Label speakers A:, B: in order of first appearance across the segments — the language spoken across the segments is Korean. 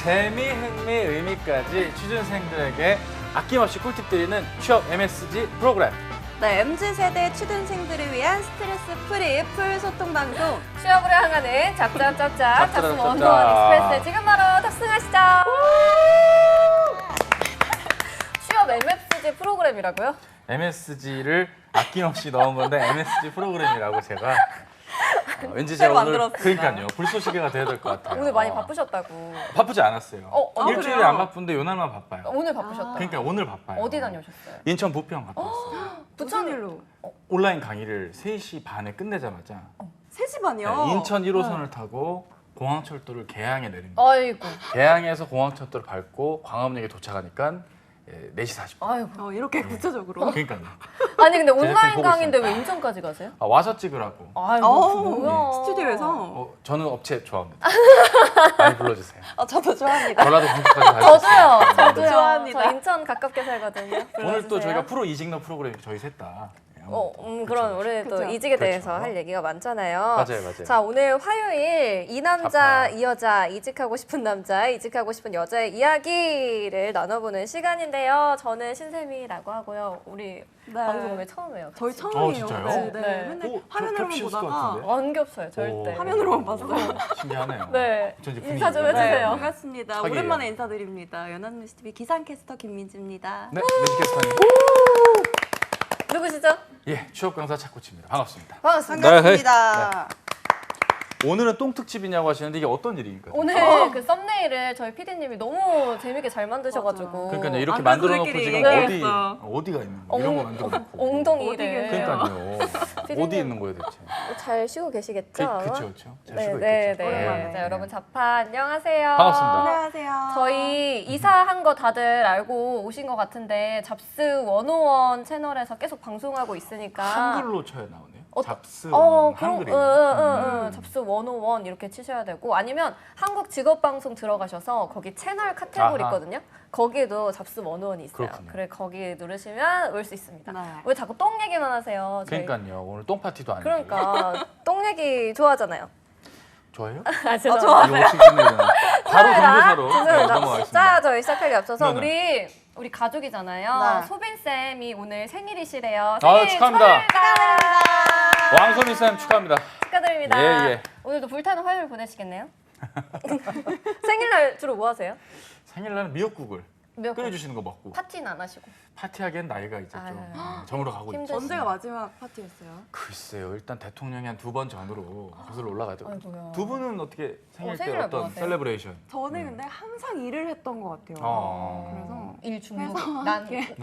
A: 재미, 흥미, 의미까지 취준생들에게 아낌없이 꿀팁 드리는 취업 MSG 프로그램.
B: 네, MZ세대 취준생들을 위한 스트레스 프리 풀 소통 방송.
C: 취업으로 향하는 작자작자 탑승
A: 작자작자.
C: 원더원 익스프레스 지금 바로 탑승하시죠. 취업 MFG 프로그램이라고요?
A: MSG를 아낌없이 넣은 건데 MSG 프로그램이라고 제가 왠지
B: 새로
A: 제가 오늘
B: 만들었습니다.
A: 그러니까요 불쏘시개가 돼야 될 것 같아요.
C: 오늘 많이 바쁘셨다고.
A: 바쁘지 않았어요. 일주일에
B: 그래요?
A: 안 바쁜데 요날만 바빠요.
C: 오늘 바쁘셨다.
A: 그러니까 오늘 바빠요.
C: 어디 다녀오셨어요?
A: 인천 부평 갔다 왔어요.
B: 무슨 일로?
A: 온라인 강의를 3시 반에 끝내자마자
B: 3시 반이요?
A: 네, 인천 1호선을 타고 공항철도를 개항에 내립니다.
C: 아이고.
A: 개항에서 공항철도를 밟고 광화문역에 도착하니까 4시 40분.
C: 아이고.
B: 이렇게 구체적으로.
A: 그러니까요.
C: 아니 근데
A: 제작진
C: 온라인
A: 보고
C: 강의인데
A: 있어요.
C: 왜 인천까지 가세요?
A: 와서 찍으라고.
C: 아이고. 뭐야.
B: 스튜디오에서.
A: 저는 업체 좋아합니다. 많이 불러주세요.
B: 저도 좋아합니다.
A: 전라도 광주까지 갈 수 있어요.
C: 저도요. 저도요.
B: 좋아합니다.
C: 저 인천 가깝게 살거든요.
A: 오늘 또
C: 불러주세요.
A: 저희가 프로 이직너 프로그램 저희 셋 다.
C: 그럼 우리 또
B: 그쵸.
C: 이직에 대해서
A: 그렇죠.
C: 할 얘기가 많잖아요.
A: 맞아요.
C: 자, 오늘 화요일 이 남자,
A: 자파.
C: 이 여자, 이직하고 싶은 남자, 이직하고 싶은 여자의 이야기를 나눠보는 시간인데요. 저는 신샘이라고 하고요. 우리
B: 네.
C: 방송 오늘 처음이에요.
B: 저희 처음이에요.
A: 진짜요?
B: 네,
C: 네.
B: 맨날
A: 오,
B: 화면으로만
A: 겹칠 것
B: 보다가
A: 같은데?
C: 안 겹쳐요, 절대.
B: 화면으로만 봤어요.
A: 신기하네요.
C: 네.
A: 어쩐지
C: 인사 좀
A: 분위기가.
C: 해주세요.
B: 반갑습니다.
A: 하기예요.
B: 오랜만에 인사드립니다. 연합뉴스TV 기상캐스터 김민지입니다.
A: 네, 매직캐스터님.
C: 누구시죠?
A: 예, 취업 강사 차코치입니다. 반갑습니다.
C: 반갑습니다.
B: 반갑습니다.
A: 오늘은 똥 특집이냐고 하시는데 이게 어떤 일인가요?
C: 오늘 그 썸네일을 저희 PD님이 너무 재밌게 잘 만드셔가지고.
A: 그러니까 이렇게
B: 안
A: 만들어 놓고
B: 그래도
A: 지금
B: 우리끼리
A: 어디가 있는 거 이런 거 만들어 놓고.
C: 엉덩이를.
A: 그러니까요.
C: 피디님.
A: 어디 있는 거예요 대체?
C: 잘 쉬고 계시겠죠?
A: 그렇죠. 잘
C: 네,
A: 쉬고
C: 네,
A: 있겠죠.
C: 네.
B: 오랜만에.
C: 자, 여러분 자파 안녕하세요.
A: 반갑습니다.
B: 안녕하세요.
C: 저희 이사한 거 다들 알고 오신 것 같은데 잡스 101 채널에서 계속 방송하고 있으니까
A: 한글로 쳐야 나오네요. 잡스
C: 그럼
A: 한글이에요.
C: 잡스 101 이렇게 치셔야 되고 아니면 한국 직업방송 들어가셔서 거기 채널 카테고리
A: 아하.
C: 있거든요. 거기에도 잡스 101이 있어요.
A: 그렇군요.
C: 그래 거기 누르시면 올 수 있습니다.
B: 네.
C: 왜 자꾸 똥 얘기만 하세요? 저희?
A: 그러니까요. 오늘 똥 파티도 아니고.
C: 그러니까 똥 얘기 좋아하잖아요.
A: 좋아요?
C: 아, 죄송합니다.
A: 이거 어떻게 끝내야 되나? 바로 정보사로
C: 죄송합니다.
A: 넘어가겠습니다.
C: 자, 저희 시작하기 앞서서
A: 네네.
C: 우리 가족이잖아요.
B: 네.
C: 소빈 쌤이 오늘 생일이시래요.
A: 아유,
C: 생일
A: 축하합니다.
C: 축하드립니다.
A: 왕소민 쌤 축하합니다.
C: 축하드립니다.
A: 예.
C: 오늘도 불타는 화요일 보내시겠네요? 생일날 주로 뭐 하세요?
A: 생일날 미역국을
C: 미역국.
A: 끓여주시는 거 먹고
C: 파티는 안 하시고.
A: 파티하기엔 나이가 이제
C: 아유.
A: 좀 저물어 가고 있죠.
C: 힘드시죠.
B: 언제가 마지막 파티였어요?
A: 글쎄요. 일단 대통령이 한 2번 전으로 거슬러 올라가야 되거든요.
C: 아이고야.
A: 두 분은 어떻게 생일 때
C: 생일날 뭐
A: 어떤
C: 하세요?
A: 셀레브레이션?
B: 저는 근데 항상 일을 했던 것 같아요.
A: 어.
C: 일 중독.
B: 회사
C: 난.
B: 이렇게.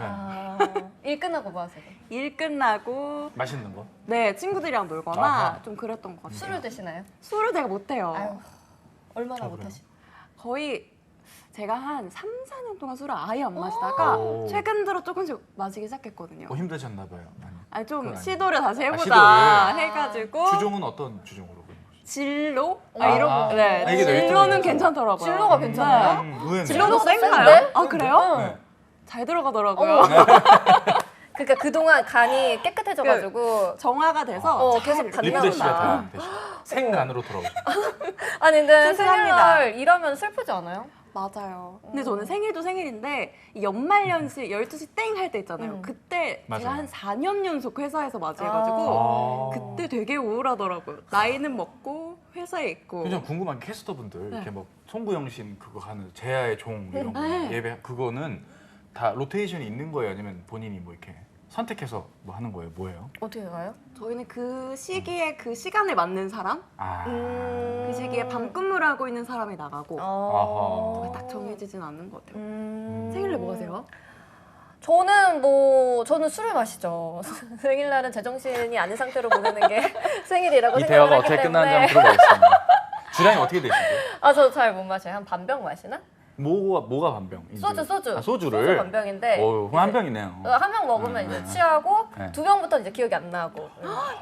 C: 일 끝나고 뭐 하세요?
B: 일 끝나고
A: 맛있는 거?
B: 네 친구들이랑 놀거나
A: 아하.
B: 좀 그랬던 것 같아요.
C: 술을 드시나요?
B: 술을 제가 못해요.
C: 아유, 얼마나
A: 그래요?
C: 못하시?
B: 거의 제가 한 3, 4년 동안 술을 아예 안 마시다가
A: 오.
B: 최근 들어 조금씩 마시기 시작했거든요.
A: 힘드셨나 봐요. 많이.
B: 아니 좀
A: 그건 아니에요.
B: 시도를 다시 해보자
A: 시도를.
B: 해가지고
A: 주종은 어떤 주종으로 그런 거죠?
B: 진로?
C: 아,
B: 이런
A: 아,
B: 거. 네.
A: 아, 이게 되게
B: 진로는
A: 좀-
B: 괜찮더라고요.
C: 진로가 괜찮아요?
A: 의외네요.
B: 진로도
C: 진로가
B: 센가요?
C: 센데?
B: 아 그래요?
A: 네.
B: 잘 들어가더라고요.
C: 그러니까 그동안 간이 깨끗해져가지고
B: 정화가 돼서
C: 계속
B: 잘
C: 단련한다.
A: 리프레시가
B: 들어간다.
A: 다 되시죠. 생간으로 돌아오죠.
C: 아니 근데
B: 튼튼합니다.
C: 생일날 일하면 슬프지 않아요?
B: 맞아요. 근데 저는 생일도 생일인데 이 연말연시 12시 땡 할 때 있잖아요. 그때 제가
A: 맞아요.
B: 한 4년 연속 회사에서 맞이해가지고
A: 아.
B: 그때 되게 우울하더라고요. 나이는 먹고 회사에 있고.
A: 그냥 궁금한 게 캐스터분들 이렇게 뭐 송구영신 그거 하는 제야의 종 이런 거
B: 네.
A: 예배 그거는 다 로테이션이 있는 거예요? 아니면 본인이 뭐 이렇게 선택해서 뭐 하는 거예요? 뭐예요?
C: 어떻게 가요?
B: 저희는 그 시기에 그 시간에 맞는 사람?
A: 아.
B: 그 시기에 밤근무를 하고 있는 사람이 나가고
A: 아하.
B: 딱 정해지진 않는 것 같아요.
C: 음.
B: 생일날 뭐 하세요?
C: 저는 술을 마시죠. 생일날은 제정신이 아닌 상태로 보내는 게 생일이라고
A: 이
C: 생각을
A: 대화가
C: 하기
A: 어떻게
C: 때문에.
A: 끝나는지 한번 들어보겠습니다. 주량이 어떻게 되시죠?
C: 저 잘 못 마셔요. 한 반병 마시나?
A: 뭐가 반병?
C: 소주.
A: 아, 소주를?
C: 소주 반병인데.
A: 오, 그럼 한 병이네요.
C: 한 병 먹으면 이제 취하고
A: 네.
C: 두 병부터 이제 기억이 안 나고.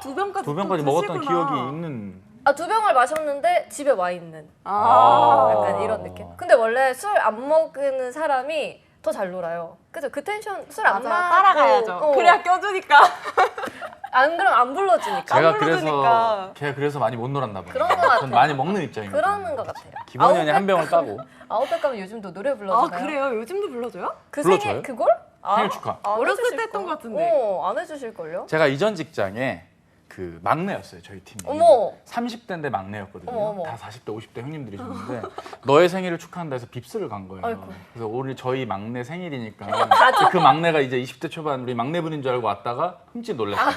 B: 두 병까지
A: 두 병까지
B: 또
A: 먹었던
B: 드시구나.
A: 기억이 있는.
C: 두 병을 마셨는데 집에 와 있는.
B: 아.
C: 약간 이런 느낌. 근데 원래 술 안 먹는 사람이 더 잘 놀아요. 그죠? 그 텐션 술 안
B: 맞아요.
C: 마고
B: 따라가야죠.
C: 어.
B: 그래야 껴주니까.
C: 안 그럼 안 불러주니까.
A: 제가
B: 불러주니까.
A: 걔가 그래서 많이 못 놀았나 봐요.
C: 그런 것 같아요.
A: 전 많이 먹는 입장이거든요.
C: 그러는 것 같아요.
A: 기본연이 한 병을 까고
C: 아웃백 가면 요즘도 노래
B: 아
C: 불러주나요?
B: 그래요? 요즘도 불러줘요?
C: 그
A: 불러줘요?
C: 생일 그걸?
A: 생일 축하.
C: 안
B: 어렸을
C: 해주실
B: 때 했던
C: 걸.
B: 것 같은데.
C: 안 해주실걸요?
A: 제가 이전 직장에 그 막내였어요, 저희 팀이.
C: 어머.
A: 30대인데 막내였거든요.
C: 어머, 어머.
A: 다 40대, 50대 형님들이셨는데 너의 생일을 축하한다 해서 빕스를 간 거예요.
C: 아이고.
A: 그래서 오늘 저희 막내 생일이니까 그 막내가 이제 20대 초반 우리 막내분인 줄 알고 왔다가 흠칫 놀랐어요.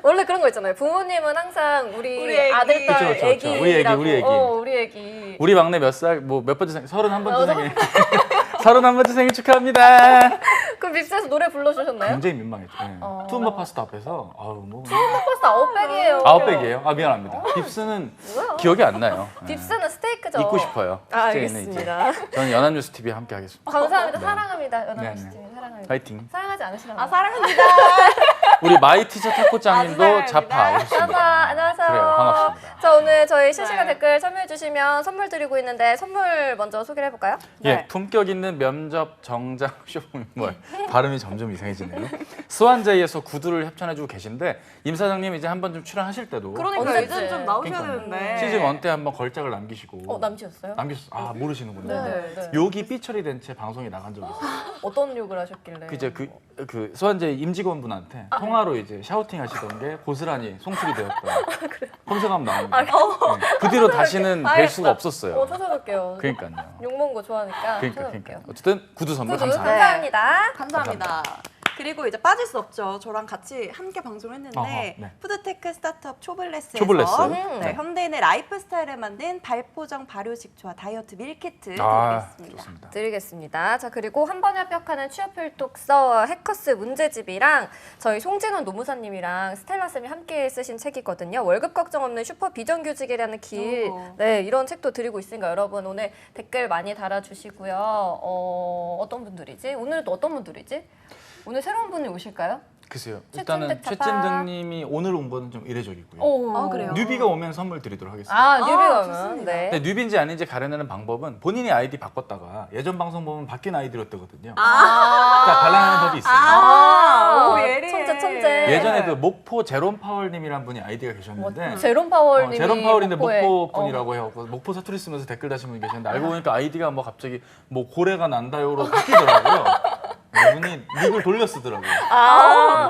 C: 원래 그런 거 있잖아요. 부모님은 항상 우리
B: 우리 애기.
C: 아들, 딸,
A: 그쵸, 그쵸, 그쵸.
C: 애기라고.
A: 우리 애기.
C: 우리 애기.
A: 우리 막내 몇 살, 뭐 몇 번째 생일, 31번째 생일. 31번째 생일 축하합니다.
C: 그럼 빕스에서 노래 불러주셨나요?
A: 굉장히 민망했죠. 네. 투움버 파스타 앞에서 아우 뭐
C: 버스 아웃백이에요.
A: 아웃백이에요? 아 미안합니다. 빕스는
C: 뭐야?
A: 기억이 안 나요. 네.
C: 빕스는 스테이크죠.
A: 잊고 싶어요.
C: 아,
A: 스테이크는
C: 알겠습니다.
A: 이제. 저는 연합뉴스 TV 함께 하겠습니다.
C: 감사합니다.
A: 네.
C: 사랑합니다.
A: 네,
C: 연합뉴스
A: 네.
C: TV 사랑합니다.
A: 파이팅.
C: 사랑하지 않으시나요?
B: 아 사랑합니다.
A: 우리 마이티저 타코짱님도
B: 아주
A: 자파
B: 사랑합니다.
A: 오셨습니다.
C: 안녕하세요.
A: 그래요, 반갑습니다.
C: 자, 오늘 저희 실시간
B: 네.
C: 댓글 참여해주시면 선물 드리고 있는데 선물 먼저 소개를 해볼까요?
A: 예,
B: 네.
A: 품격 있는 면접 정장 쇼핑 뭘 발음이 점점 이상해지네요. 스완제이에서 구두를 협찬해주고 계신데 임 사장님 이제 한번 좀 출연하실 때도
B: 그러니까
C: 언제쯤?
B: 이제 좀 나오셔야
A: 그러니까요.
B: 되는데.
A: 시즌 1 때 한번 걸작을 남기시고
C: 남치였어요?
A: 남기셨 아 모르시는군요.
C: 네.
A: 욕이 삐처리 된 채 방송에 나간 적이 있어요.
C: 어떤 욕을 하셨길래?
A: 그 이제 그 소환제 임직원분한테 통화로 이제 샤우팅 하시던 게 고스란히 송출이 되었다. 검색하면 나옵니다. 네. 그 뒤로 다시는 뵐
C: 알겠다.
A: 수가 없었어요.
C: 찾아볼게요.
A: 그러니까요.
C: 욕먹은 거 좋아하니까
A: 그러니까.
C: 찾아볼게요.
A: 어쨌든 구두 선물
C: 구두
A: 감사합니다.
C: 감사합니다.
B: 감사합니다. 그리고 이제 빠질 수 없죠. 저랑 같이 함께 방송을 했는데
A: 어허, 네.
B: 푸드테크 스타트업 초블레스에서
A: 초블레스.
B: 네, 현대인의 라이프 스타일을 만든 발포정 발효식초와 다이어트 밀키트
A: 아,
B: 드리겠습니다.
A: 좋습니다.
C: 드리겠습니다. 자, 그리고 한 번에 합격하는 취업필독서 해커스 문제집이랑 저희 송진원 노무사님이랑 스텔라 쌤이 함께 쓰신 책이거든요. 월급 걱정 없는 슈퍼 비정규직이라는 길.
B: 오.
C: 네, 이런 책도 드리고 있으니까 여러분 오늘 댓글 많이 달아주시고요. 어떤 분들이지? 오늘은 또 어떤 분들이지? 오늘 새로운 분이 오실까요?
A: 글쎄요.
C: 최찐득
A: 일단은
C: 자파.
A: 최찐득님이 오늘 온 거는 좀 이례적이고요.
C: 오.
B: 아, 그래요?
A: 뉴비가 오면 선물 드리도록 하겠습니다.
C: 아, 뉴비가
B: 좋습니다.
C: 오면. 네.
A: 근데 뉴비인지 아닌지 가려내는 방법은 본인이 아이디 바꿨다가 예전 방송 보면 바뀐 아이디로 뜨거든요.
B: 아,
A: 그러니까 발란하는 법이 있어요.
B: 오, 예리해.
C: 천재.
A: 예전에 그 목포 제롬 파월님이란 분이 아이디가 계셨는데
C: 제롬 파월님이
A: 제롬 파월인데
C: 목포에-
A: 목포 분이라고 해요. 목포 사투리 쓰면서 댓글 다신 분이 계셨는데 알고 보니까 아이디가 뭐 갑자기 뭐 고래가 난다요로 바뀌더라고요. 이분이 닉을 돌려 쓰더라고요.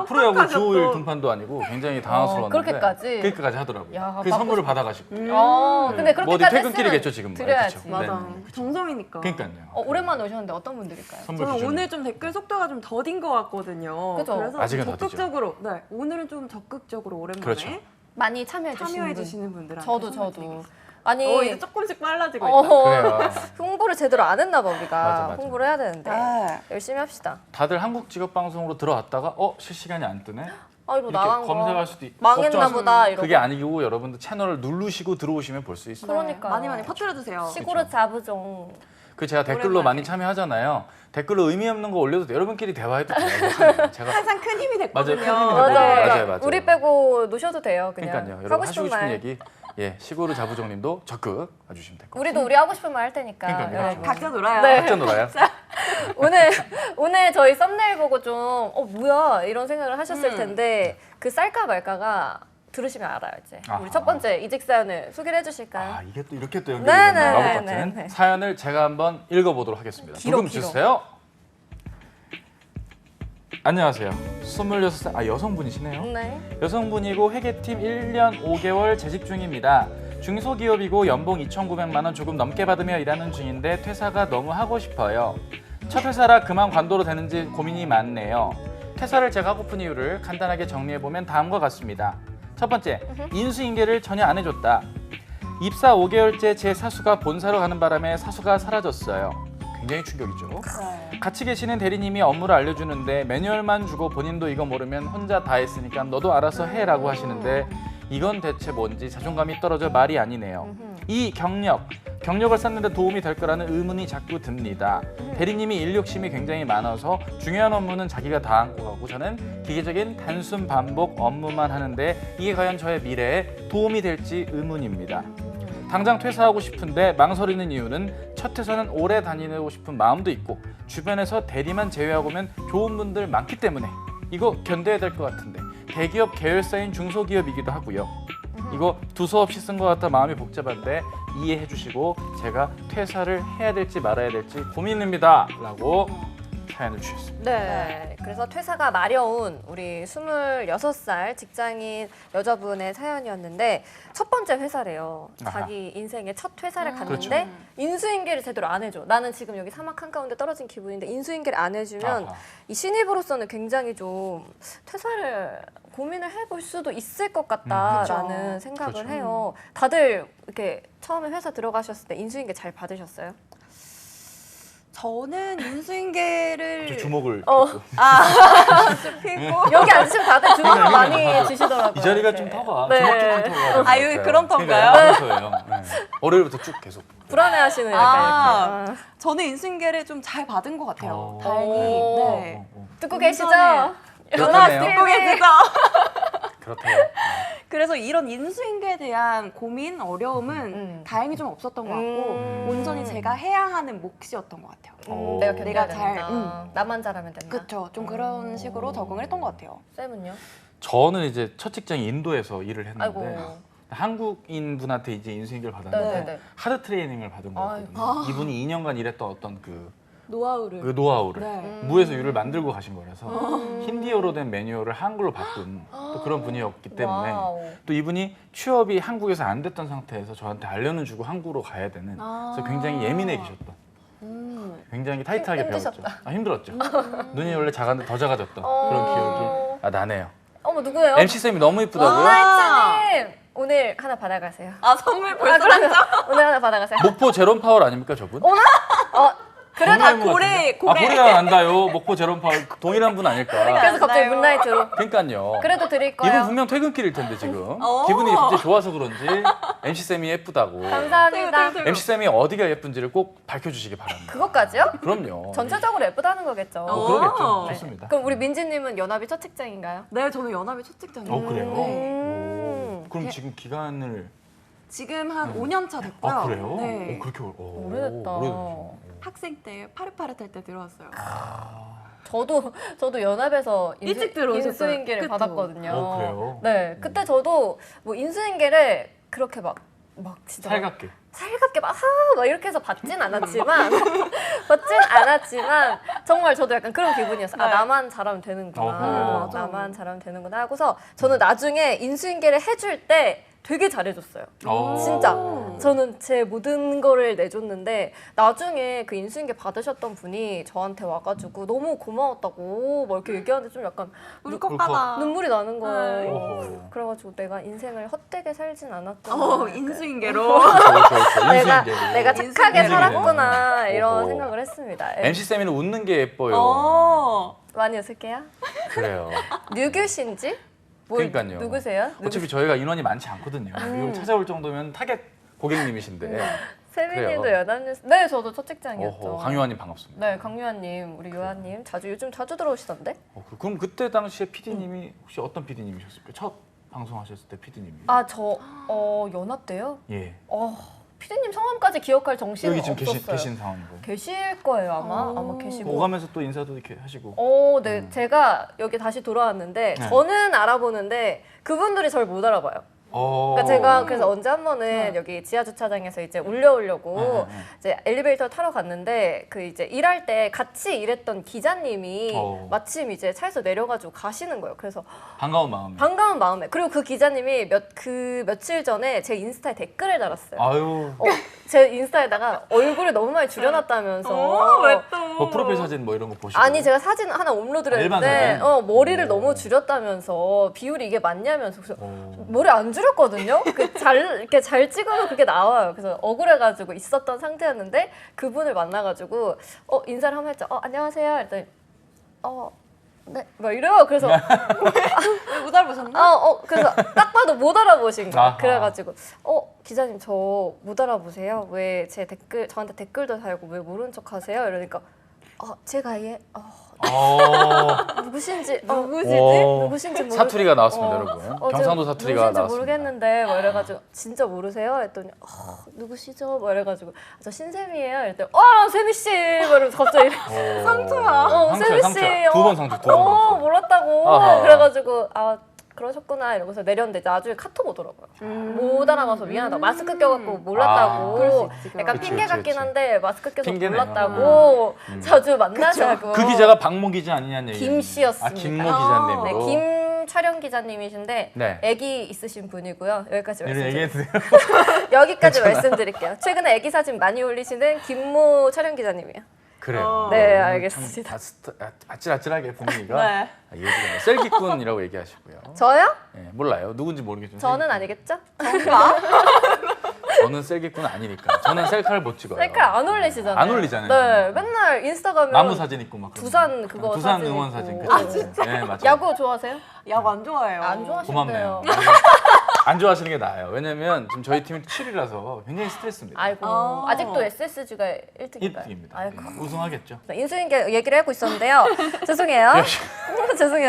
A: 프로야구 주호일 등판도 아니고 굉장히 당황스러웠는데 그렇게까지 하더라고요.
C: 야,
A: 그 선물을 받아가시고.
C: 근데
A: 뭐 어디
C: 그렇게까지
A: 퇴근길이겠죠 지금.
C: 드려야지.
A: 그쵸?
B: 맞아.
A: 네, 그쵸.
B: 정성이니까.
A: 그러니까요.
C: 오랜만에 오셨는데 어떤 분들일까요?
A: 선물
B: 저는
A: 기준으로.
B: 오늘 좀 댓글 속도가 좀 더딘 것 같거든요.
C: 그죠?
B: 그래서
A: 아직은
B: 좀
A: 더디죠.
B: 적극적으로, 네, 오늘은 좀 적극적으로 오랜만에
A: 그렇죠.
C: 많이 참여해 주시는
B: 참여해
C: 분.
B: 주시는 분들한테
C: 저도.
B: 선물 드리겠습니다.
C: 아니
B: 이제 조금씩 빨라지고 있다.
A: 그래요.
C: 홍보를 제대로 안 했나 봐 우리가.
A: 맞아.
C: 홍보를 해야 되는데
B: 네.
C: 열심히 합시다.
A: 다들 한국 직업 방송으로 들어왔다가 실시간이 안 뜨네.
C: 아이고
A: 이렇게
C: 나간 거.
A: 검색할 수도 있고
C: 망했나
A: 걱정하시면
C: 보다 이러고.
A: 그게 아니고 여러분들 채널을 누르시고 들어오시면 볼 수 있어요.
C: 그러니까요.
B: 많이 퍼뜨려주세요.
C: 시골의 자부종.
A: 그 제가 댓글로
B: 오랜만에.
A: 많이 참여하잖아요. 댓글로 의미 없는 거 올려도 돼요. 여러분끼리 대화해도 돼요. 제가
B: 항상 큰 힘이 됐거든요.
A: 맞아요. 큰 힘이 됐거든요. 맞아요.
C: 우리 빼고 노셔도 돼요. 그냥.
A: 그러니까요.
C: 하고
A: 여러분 하시고
C: 싶은
A: 싶은
C: 말.
A: 얘기 시골의 자부정님도 적극 와주시면 될 것 같아요.
C: 우리도 우리 하고 싶은 말 할 테니까.
A: 그러니까요.
C: 여러분.
B: 각자 놀아요.
C: 네.
A: 각자 놀아요.
C: 오늘 저희 썸네일 보고 좀 뭐야 이런 생각을 하셨을 텐데 그 쌀까 말까가 들으시면 알아요 이제.
A: 아하.
C: 우리 첫 번째 이직 사연을 소개를 해주실까요?
A: 이게 또 이렇게 또 연결이
C: 네,
A: 되는
C: 네,
A: 러브
C: 네,
A: 버튼
C: 네.
A: 사연을 제가 한번 읽어보도록 하겠습니다.
C: 길어,
A: 부금
C: 길어.
A: 주세요. 안녕하세요. 26살 여성분이시네요.
C: 네.
A: 여성분이고 회계팀 1년 5개월 재직 중입니다. 중소기업이고 연봉 2,900만 원 조금 넘게 받으며 일하는 중인데 퇴사가 너무 하고 싶어요. 첫 회사라 그만 관둬도 되는지 고민이 많네요. 퇴사를 제가 하고픈 이유를 간단하게 정리해보면 다음과 같습니다. 첫 번째, 인수인계를 전혀 안 해줬다. 입사 5개월째 제 사수가 본사로 가는 바람에 사수가 사라졌어요. 굉장히 충격이죠. 같이 계시는 대리님이 업무를 알려주는데 매뉴얼만 주고 본인도 이거 모르면 혼자 다 했으니까 너도 알아서 해라고 하시는데 이건 대체 뭔지 자존감이 떨어져 말이 아니네요. 이 경력을 쌓는데 도움이 될 거라는 의문이 자꾸 듭니다. 대리님이 일 욕심이 굉장히 많아서 중요한 업무는 자기가 다 안고 가고 저는 기계적인 단순 반복 업무만 하는데 이게 과연 저의 미래에 도움이 될지 의문입니다. 당장 퇴사하고 싶은데 망설이는 이유는 첫 회사는 오래 다니고 싶은 마음도 있고 주변에서 대리만 제외하고면 좋은 분들 많기 때문에 이거 견뎌야 될 것 같은데 대기업 계열사인 중소기업이기도 하고요. 이거 두서없이 쓴 것 같아 마음이 복잡한데 이해해 주시고 제가 퇴사를 해야 될지 말아야 될지 고민입니다 라고 사연을 주셨습니다.
C: 네. 그래서 퇴사가 마려운 우리 26살 직장인 여자분의 사연이었는데 첫 번째 회사래요.
A: 아하.
C: 자기 인생의 첫 회사를 갔는데
A: 그렇죠.
C: 인수인계를 제대로 안 해줘. 나는 지금 여기 사막 한가운데 떨어진 기분인데 인수인계를 안 해주면
A: 아하.
C: 이 신입으로서는 굉장히 좀 퇴사를 고민을 해볼 수도 있을 것 같다라는
B: 그렇죠.
C: 생각을
A: 그렇죠.
C: 해요. 다들 이렇게 처음에 회사 들어가셨을 때 인수인계 잘 받으셨어요?
B: 저는 인수인계를
A: 주목을
C: 어.
B: 피고
C: 여기 앉으시면 다들 주목을
A: 그러니까
C: 많이 주시더라고요.
A: 이 자리가
C: 이렇게.
A: 좀 터가
C: 네.
A: 주먹 주는 터가
B: 아, 여기 그런 터인가요?
A: 그래서예요. 네. 월요일부터 쭉 계속.
C: 불안해하시는
B: 아.
C: 약간 이렇게.
B: 저는 인수인계를 좀 잘 받은 것 같아요.
A: 어.
B: 다행히.
C: 오.
B: 네.
C: 듣고 계시죠?
B: 운전을-
A: 그렇다네요.
B: 듣고 계시죠?
A: 그렇대요.
B: 그래서 이런 인수인계에 대한 고민, 어려움은 다행히 좀 없었던 것 같고 온전히 제가 해야 하는 몫이었던 것 같아요.
C: 내가 견뎌야
B: 내가 잘,
C: 된다. 나만 잘하면 된다.
B: 그렇죠. 좀 그런 식으로 적응을 했던 것 같아요.
C: 쌤은요?
A: 저는 이제 첫 직장이 인도에서 일을 했는데
C: 아이고.
A: 한국인 분한테 이제 인수인계를 받았는데
C: 네네네.
A: 하드 트레이닝을 받은 거거든요. 이분이 2년간 일했던 어떤 그
B: 노하우를.
A: 노하우를
B: 네.
A: 무에서 유를 만들고 가신 거라서 힌디어로 된 매뉴얼을 한글로 바꾼 또 그런 분이었기 때문에
C: 와우.
A: 또 이분이 취업이 한국에서 안 됐던 상태에서 저한테 알려는 주고 한국으로 가야 되는 그래서 굉장히 예민해 계셨던 굉장히 타이트하게 배웠죠.
C: 힘드셨다.
A: 힘들었죠. 눈이 원래 작았는데 더 작아졌던 그런 기억이 나네요.
C: 어머 누구예요?
A: MC쌤이 너무 이쁘다고요?
C: 나이차님 오늘 하나 받아가세요.
B: 아, 선물
C: 아,
B: 벌써
C: 그러면 오늘 하나 받아가세요.
A: 목포 제롬 파월 아닙니까 저분?
C: 그래도
A: 동일한 분
B: 고래,
A: 같은데?
B: 고래.
A: 고래가 안다요. 목포 제롬 파월 동일한 분 아닐까?
C: 그래서 갑자기
B: 알아요.
C: 문나이트로.
A: 그러니까요.
C: 그래도 드릴 거예요.
A: 이분 분명 퇴근길일 텐데 지금
B: 어.
A: 기분이 갑자기 좋아서 그런지 MC 쌤이 예쁘다고.
C: 감사합니다.
A: MC 쌤이 어디가 예쁜지를 꼭 밝혀주시기 바랍니다.
C: 그것까지요?
A: 그럼요.
C: 전체적으로 예쁘다는 거겠죠.
A: 그러겠죠.
B: 네.
A: 좋습니다.
C: 그럼 우리 민지님은 연합이 첫 직장인가요?
B: 네, 저는 연합의 첫 직장이에요.
A: 그래요?
C: 음.
A: 오, 그럼 지금 기간을
B: 지금 한 5년 차 됐고요.
A: 아 그래요?
B: 네.
A: 오, 그렇게
C: 오래됐다.
A: 오래되셨네.
B: 학생 때 파릇파릇할 때 들어왔어요.
C: 저도 연합에서
B: 일찍 들어오셨어요.
C: 인수인계를
B: 그쵸?
C: 받았거든요.
A: 그래요?
C: 네, 그때 저도 뭐 인수인계를 그렇게 막 진짜 막
A: 살갑게.
C: 살갑게 막 이렇게 해서 받진 않았지만 정말 저도 약간 그런 기분이었어요. 아
B: 네.
C: 나만 잘하면 되는구나.
A: 어허.
B: 맞아.
C: 나만 잘하면 되는구나 하고서 저는 나중에 인수인계를 해줄 때 되게 잘해줬어요. 진짜 저는 제 모든 거를 내줬는데 나중에 그 인수인계 받으셨던 분이 저한테 와가지고 너무 고마웠다고 막 이렇게 얘기하는데 좀 약간
B: 울컥하다.
C: 눈물이 나는 거예요.
A: 어허.
C: 그래가지고 내가 인생을 헛되게 살진 않았구나.
B: 인수인계로.
A: 그렇죠.
C: 내가 착하게
A: 인수인계로.
C: 살았구나 이런
A: 어허.
C: 생각을 했습니다.
A: MC 쌤이는 웃는 게 예뻐요.
C: 많이 웃을게요.
A: 그래요.
C: 류규신지?
A: 그러니까요.
C: 누구세요?
A: 어차피 저희가 인원이 많지 않거든요. 이걸 찾아올 정도면 타겟 고객님이신데.
C: 세민님도
A: 그래요.
C: 연합뉴스. 네, 저도 첫 직장이었죠.
A: 어허, 강요한님 반갑습니다.
C: 네, 강유아님, 우리 유아님 요즘 자주 들어오시던데?
A: 그럼 그때 당시에 PD님이 혹시 어떤 PD님이셨을까요? 첫 방송하셨을 때 PD님이?
C: 아, 연합 때요?
A: 예.
C: 피디님 성함까지 기억할 정신은
A: 여기 지금
C: 없었어요.
A: 계신 상황이고.
C: 계실 거예요, 아마 계시고.
A: 오가면서 또 인사도 이렇게 하시고.
C: 네, 제가 여기 다시 돌아왔는데
A: 네.
C: 저는 알아보는데 그분들이 저를 못 알아봐요. 그러니까 제가 그래서 언제 한 번은 여기 지하 주차장에서 이제 올려오려고 이제 엘리베이터 타러 갔는데 그 이제 일할 때 같이 일했던 기자님이 마침 이제 차에서 내려가지고 가시는 거예요. 그래서
A: 반가운 마음에.
C: 반가운 마음에 그리고 그 기자님이 며칠 전에 제 인스타에 댓글을 달았어요.
A: 아유.
C: 제 인스타에다가 얼굴을 너무 많이 줄여놨다면서.
B: 왜 또?
A: 뭐 프로필 사진 뭐 이런 거 보시고.
C: 아니 제가 사진 하나 업로드를
A: 일반
C: 했는데
A: 사진?
C: 머리를
A: 오.
C: 너무 줄였다면서 비율이 이게 맞냐면서 그래서 머리 안 줄였거든요. 이렇게 잘 찍으면 그게 나와요. 그래서 억울해가지고 있었던 상태였는데 그분을 만나가지고 인사를 한번 했죠. 안녕하세요. 했더니 네, 막 이래요. 그래서
B: 못 알아보셨나?
C: 그래서 딱 봐도 못 알아보신 거예요.
A: 아하.
C: 그래가지고 기자님 저 못 알아보세요? 왜 제 댓글 저한테 댓글도 달고 왜 모른 척하세요? 이러니까 제가 누구신지 누구신지
A: 사투리가 나왔습니다, 여러분. 경상도 사투리가
C: 누구신지
A: 나왔습니다.
C: 모르겠는데 뭐 이래가지고 진짜 모르세요? 했더니 누구시죠? 뭐 이래가지고 저 신샘이에요. 이랬더니 세미 씨! 뭐 이러면서 갑자기
B: 상처야.
C: 세미 씨!
A: 상처야. 두 번 상처.
C: 몰랐다고.
A: 아하.
C: 그래가지고 그러셨구나 이러면서 내렸는데 나중에 카톡 오더라고요. 못 알아봐서 미안하다고. 마스크 껴갖고 몰랐다고.
B: 그럴 수 있지, 그럼.
C: 약간
A: 그치,
C: 핑계
A: 그치,
C: 같긴
A: 그치.
C: 한데 마스크 껴서
A: 핑계네요.
C: 몰랐다고 자주 만나자고.
A: 그 기자가 박모 기자 아니냐는 얘기.
C: 김 씨였습니다.
A: 아 김모 기자님으로.
C: 네, 김 촬영 기자님이신데
A: 네.
C: 아기 있으신 분이고요. 여기까지
A: 이런
C: 말씀드릴게요.
A: 얘기해도
C: 여기까지 말씀드릴게요. 최근에 아기 사진 많이 올리시는 김모 촬영 기자님이에요.
A: 그래요.
C: 네,
A: 오늘
C: 알겠습니다.
A: 참 아찔아찔하게 분위기가
B: 네.
A: 얘기가 셀기꾼이라고 얘기하시고요.
C: 저요?
A: 네, 몰라요. 누군지 모르겠지만
C: 저는 아니겠죠?
A: 저는 셀기꾼 아니니까. 저는 셀카를 못 찍어요.
C: 셀카 안 올리시잖아요.
A: 안 올리잖아요.
C: 네, 맨날 인스타 가면
A: 나무 사진 있고 막.
C: 두산 그거
A: 두산
C: 사진
A: 응원
C: 있고.
A: 사진.
C: 아,
A: 그쵸? 네, 맞아요.
C: 야구 좋아하세요?
B: 야구 안 좋아해요.
C: 안 좋아하시네요.
A: 고맙네요. 안 좋아하시는 게 나아요. 왜냐면 지금 저희 팀이 7위라서 굉장히 스트레스입니다.
C: 아이고
B: 아.
C: 아직도 SSG가 1등인가요?
A: 1등입니다.
C: 아이고.
A: 우승하겠죠.
C: 인수인계 얘기를 하고 있었는데요. 죄송해요.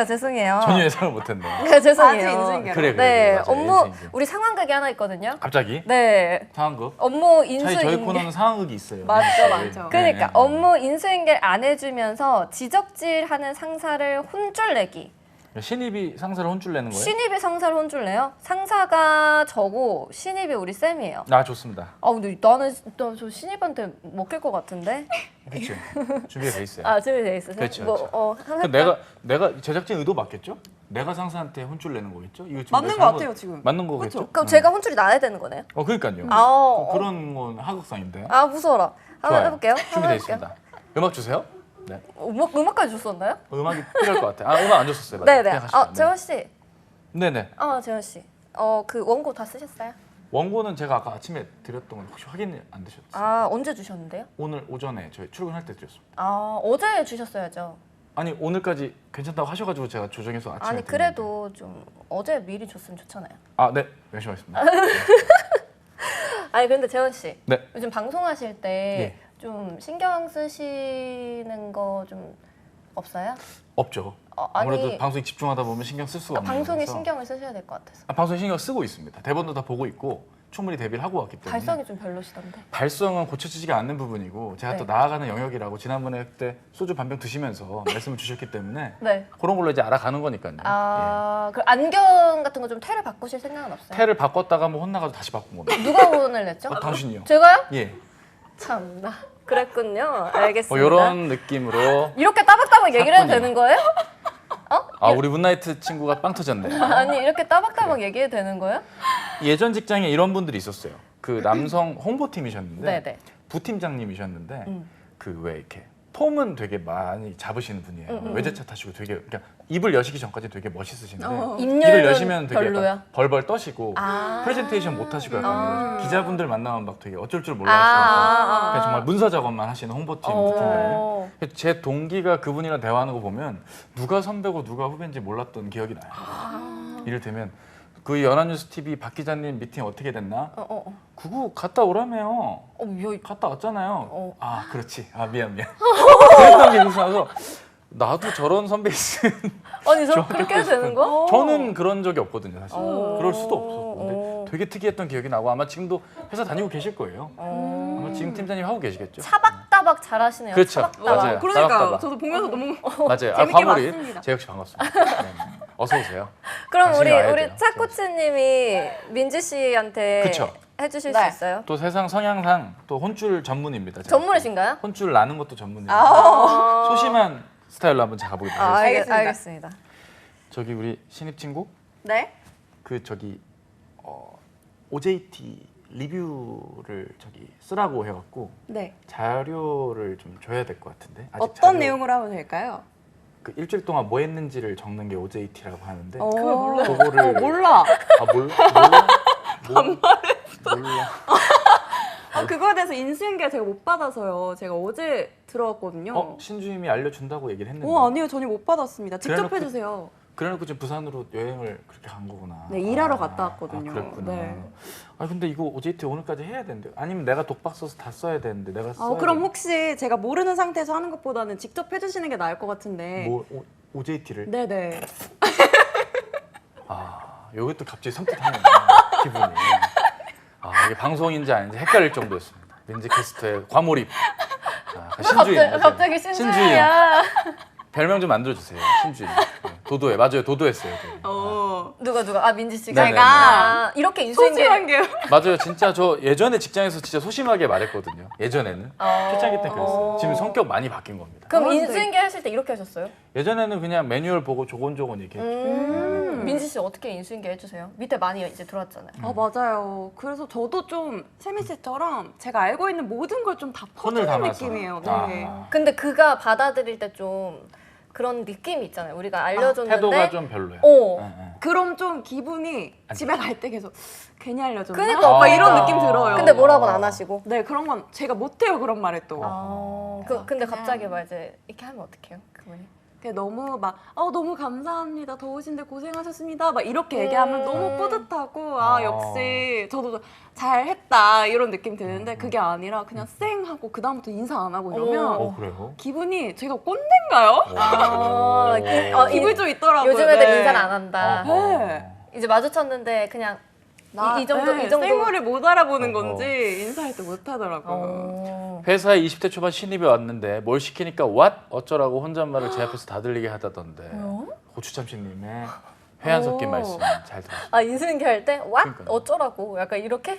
C: 죄송해요.
A: 전혀 예상을 못했네요.
C: 네,
B: 아직
C: 죄송해요.
B: 인수인계.
A: 그래.
C: 네,
A: 맞아요.
C: 업무
A: 인수인계.
C: 우리 상황극이 하나 있거든요.
A: 갑자기
C: 네,
A: 상황극.
C: 업무
A: 저희
C: 인수인계.
A: 코너는 상황극이 있어요.
C: 맞죠,
A: 네.
B: 맞죠.
C: 그러니까
A: 네.
C: 업무 인수인계를 안 해주면서 지적질하는 상사를 혼쭐 내기.
A: 신입이 상사를 혼쭐 내는 거예요?
C: 신입이 상사를 혼쭐 내요? 상사가 저고 신입이 우리 쌤이에요.
A: 아 좋습니다.
C: 아 근데 나는 저 신입한테 먹힐 것 같은데?
A: 그렇죠. 준비가 돼 있어요.
C: 아 준비돼 있으세요?
A: 그렇죠,
C: 뭐,
A: 그렇죠.
C: 할까?
A: 내가 제작진 의도 맞겠죠? 내가 상사한테 혼쭐 내는 거겠죠? 이거 지금
B: 맞는
A: 내가
B: 것
A: 잘못-
B: 같아요, 지금.
A: 맞는 거겠죠?
C: 그럼 제가 혼쭐이 나야 되는 거네요?
A: 그러니까요.
C: 아,
A: 그런 건 하극상인데.
C: 아 무서워라. 한번
A: 좋아요.
C: 해볼게요. 한번
A: 준비돼
C: 해볼게요.
A: 있습니다. 음악 주세요. 네.
C: 음악까지 줬었나요?
A: 음악이 필요할 것 같아요. 아 음악 안 줬었어요. 맞아요.
C: 네네.
A: 그냥 하시죠.
C: 아 재원 씨.
A: 네네.
C: 재원 씨. 그 원고 다 쓰셨어요?
A: 원고는 제가 아까 아침에 드렸던 건 혹시 확인 안 되셨어요?
C: 아 언제 주셨는데요?
A: 오늘 오전에 저희 출근할 때 드렸습니다.
C: 아 어제 주셨어야죠.
A: 아니 오늘까지 괜찮다고 하셔가지고 제가 조정해서 아침에
C: 아니
A: 드렸는데.
C: 그래도 좀 어제 미리 줬으면 좋잖아요.
A: 아 네. 열심히 하겠습니다.
C: 아니 근데 재원 씨.
A: 네.
C: 요즘 방송하실 때
A: 예.
C: 좀 신경 쓰시는 거 좀 없어요?
A: 없죠.
C: 아니
A: 아무래도 방송에 집중하다 보면 신경 쓸 수가 없는
C: 방송에
A: 거라서.
C: 신경을 쓰셔야 될 것 같아서.
A: 방송에 신경 쓰고 있습니다. 대본도 다 보고 있고 충분히 대비를 하고 왔기 때문에
C: 발성이 좀 별로시던데.
A: 발성은 고쳐지지가 않는 부분이고 제가
C: 네.
A: 또 나아가는 영역이라고 지난번에 그때 소주 반병 드시면서 말씀을 주셨기 때문에
C: 네.
A: 그런 걸로 이제 알아가는 거니까요.
C: 그 안경 같은 거 좀 테를 바꾸실 생각은
A: 예.
C: 없어요?
A: 테를 바꿨다가 뭐 혼나가지고 다시 바꾼 겁니다.
C: 누가 혼을 냈죠?
A: 당신이요.
C: 제가요?
A: 예.
C: 참나. 그랬군요. 알겠습니다.
A: 이런 느낌으로
C: 이렇게 따박따박 얘기를 해도
A: 사건이요.
C: 되는 거예요?
A: 우리 문나이트 친구가 빵 터졌네.
C: 아니 이렇게 따박따박 얘기해도 되는 거예요?
A: 예전 직장에 이런 분들이 있었어요. 그 남성 홍보팀이셨는데
C: 네네.
A: 부팀장님이셨는데 그 왜 이렇게 폼은 되게 많이 잡으시는 분이에요. 외제차 타시고 되게 그러니까 입을 여시기 전까지 되게 멋있으신데 입을
C: 입열은
A: 여시면 되게
C: 별로야?
A: 약간 벌벌 떠시고
C: 아.
A: 프레젠테이션 못 하시고 약간 기자분들 만나면 막 되게 어쩔 줄
C: 아.
A: 몰라서 그냥 정말 문서 작업만 하시는 홍보팀 부팀장님.
C: 어.
A: 제 동기가 그분이랑 대화하는 거 보면 누가 선배고 누가 후배인지 몰랐던 기억이 나요. 이를테면 그 연합뉴스 TV 박 기자님 미팅 어떻게 됐나? 그거 갔다 오라며요. 갔다 왔잖아요. 아 그렇지. 아 미안. 그랬던 게 생각나서 나도 저런 선배 있으면
C: 아니 저 그렇게 해도 되는 거?
A: 저는 그런 적이 없거든요 사실.
C: 어.
A: 그럴 수도 없었고 근데 되게 특이했던 기억이 나고 아마 지금도 회사 다니고 계실 거예요. 아마 지금 팀장님 하고 계시겠죠.
C: 차박따박 잘하시네요.
A: 그렇죠.
C: 차박따박.
A: 맞아요.
B: 그러니까
A: 따박따박.
B: 저도 보면서 너무
A: 맞아요.
B: 재밌게
A: 과몰입.
B: 봤습니다.
A: 재혁 씨 반갑습니다. 네. 어서 오세요.
C: 그럼
A: 당신이 와야
C: 우리
A: 돼요.
C: 차코치님이 민지 씨한테
A: 그쵸.
C: 해주실
B: 네.
C: 수 있어요?
A: 또 세상 성향상 또 혼줄 전문입니다. 제가.
C: 전문이신가요?
A: 혼줄 나는 것도 전문이에요.
C: 아.
A: 소심한 스타일로 한번 제가 가보겠습니다.
B: 알겠습니다.
C: 알겠습니다.
A: 저기 우리 신입 친구
B: 네.
A: 그 저기 OJT 리뷰를 저기 쓰라고 해갖고
B: 네.
A: 자료를 좀 줘야 될 것 같은데 아직
B: 어떤
A: 자료-
B: 내용으로 하면 될까요?
A: 그 일주일 동안 뭐 했는지를 적는 게 OJT라고 하는데
B: 그거 몰라요.
A: 그거를
B: 몰라.
A: 몰라.
B: 그거에 대해서 인수인계 제가 못 받아서요. 제가 어제 들어왔거든요.
A: 신주임이 알려준다고 얘기를 했는데
B: 아니요. 전혀 못 받았습니다. 직접
A: 그래놓고-
B: 해주세요.
A: 그래놓고 지금 부산으로 여행을 그렇게 간 거구나.
B: 네, 일하러 갔다 왔거든요.
A: 그랬구나.
B: 네.
A: 근데 이거 OJT 오늘까지 해야 되는데 아니면 내가 독박 써서 다 써야 되는데 내가 써야
B: 그럼
A: 되는데.
B: 혹시 제가 모르는 상태에서 하는 것보다는 직접 해주시는 게 나을 것 같은데.
A: 뭐 OJT를
B: 네네.
A: 여기 또 갑자기 섬뜩하네 기분이. 이게 방송인지 아닌지 헷갈릴 정도였습니다. 민지 캐스터의 과몰입. 신주임.
C: 갑자기
A: 신주임.
C: 신주임이야.
A: 별명 좀 만들어주세요. 신주임. 네. 도도해. 맞아요. 도도했어요. 되게.
C: 누가? 아 민지 씨가
A: 네네네.
C: 아, 이렇게 인수인계
B: 소심한 게
A: 맞아요. 진짜 저 예전에 직장에서 진짜 소심하게 말했거든요. 예전에는. 초창기 때 그랬어요. 지금 성격 많이 바뀐 겁니다.
C: 그럼
B: 그런데-
C: 인수인계 하실 때 이렇게 하셨어요?
A: 예전에는 그냥 매뉴얼 보고 조곤조곤 이렇게
C: 민지 씨 어떻게 인수인계 해주세요? 밑에 많이 이제 들어왔잖아요.
B: 맞아요. 그래서 저도 좀 세미 씨처럼 제가 알고 있는 모든 걸 좀 다
A: 손을
B: 퍼주는
A: 담아서.
B: 느낌이에요. 네.
A: 아.
C: 근데 그가 받아들일 때 좀 그런 느낌이 있잖아요. 우리가 알려줬는데
A: 태도가 좀 별로예요.
C: 어.
A: 네, 네.
B: 그럼 좀 기분이 집에 갈 때 계속 괜히 알려줬나?
C: 그러니까
B: 막 이런
C: 그러니까.
B: 느낌 들어요.
C: 근데 뭐라고는 안 하시고.
B: 네, 그런 건 제가 못해요. 그런 말을 또.
C: 근데 갑자기 막 이제 이렇게 하면 어떡해요? 그분이.
B: 너무 막 너무 감사합니다. 더우신데 고생하셨습니다. 막 이렇게 얘기하면 너무 뿌듯하고 역시 저도 잘했다 이런 느낌 드는데 그게 아니라 그냥 쌩 하고 그 다음부터 인사 안 하고 이러면
A: 그래요?
B: 기분이 제가 꼰대인가요? 기분이 좀 있더라고요.
C: 요즘 애들
B: 네.
C: 인사를 안 한다.
B: 네.
C: 이제 마주쳤는데 그냥 이 정도
B: 네,
C: 이 정도.
B: 생얼을 못 알아보는 건지 인사할 때 못 하더라고요.
A: 회사에 20대 초반 신입이 왔는데 뭘 시키니까 what? 어쩌라고 혼잣말을 제 앞에서 다 들리게 하다던데 고추참치님의 회한 섞인 말씀 잘 들었어요.
C: 아 인수인계 할 때 what?
A: 그러니까요.
C: 어쩌라고 약간 이렇게? 야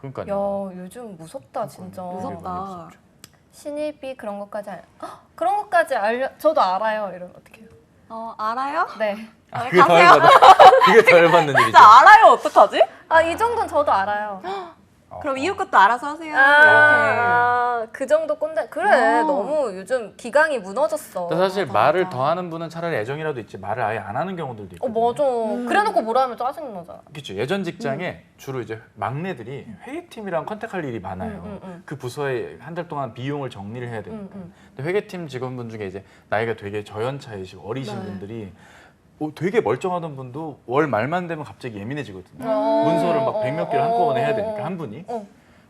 A: 그러니까요.
C: 요즘 무섭다 진짜.
B: 무섭다.
C: 신입이 그런 것까지 그런 것까지 저도 알아요. 이러면 어떡해요?
B: 알아요?
C: 네.
A: 그게 더 열받는 그게 더 열받는 일이죠.
B: 진짜 알아요? 어떡하지?
C: 이 정도는 저도 알아요.
B: 그럼 이웃 것도 알아서 하세요. 이렇게.
C: 그 정도 꼰대. 그래 너무 요즘 기강이 무너졌어.
A: 근데 사실 말을 더 하는 분은 차라리 애정이라도 있지 말을 아예 안 하는 경우들도 있거든요.
C: 맞아. 그래놓고 뭐라 하면 짜증 나잖아.
A: 그렇죠. 예전 직장에 주로 이제 막내들이 회계팀이랑 컨택할 일이 많아요. 그 부서에 한 달 동안 비용을 정리를 해야 되니까. 근데 회계팀 직원분 중에 이제 나이가 되게 저연차이시고 어리신 분들이 되게 멀쩡하던 분도 월 말만 되면 갑자기 예민해지거든요. 문서를 막 100몇 개를 한꺼번에 해야 되니까 한 분이.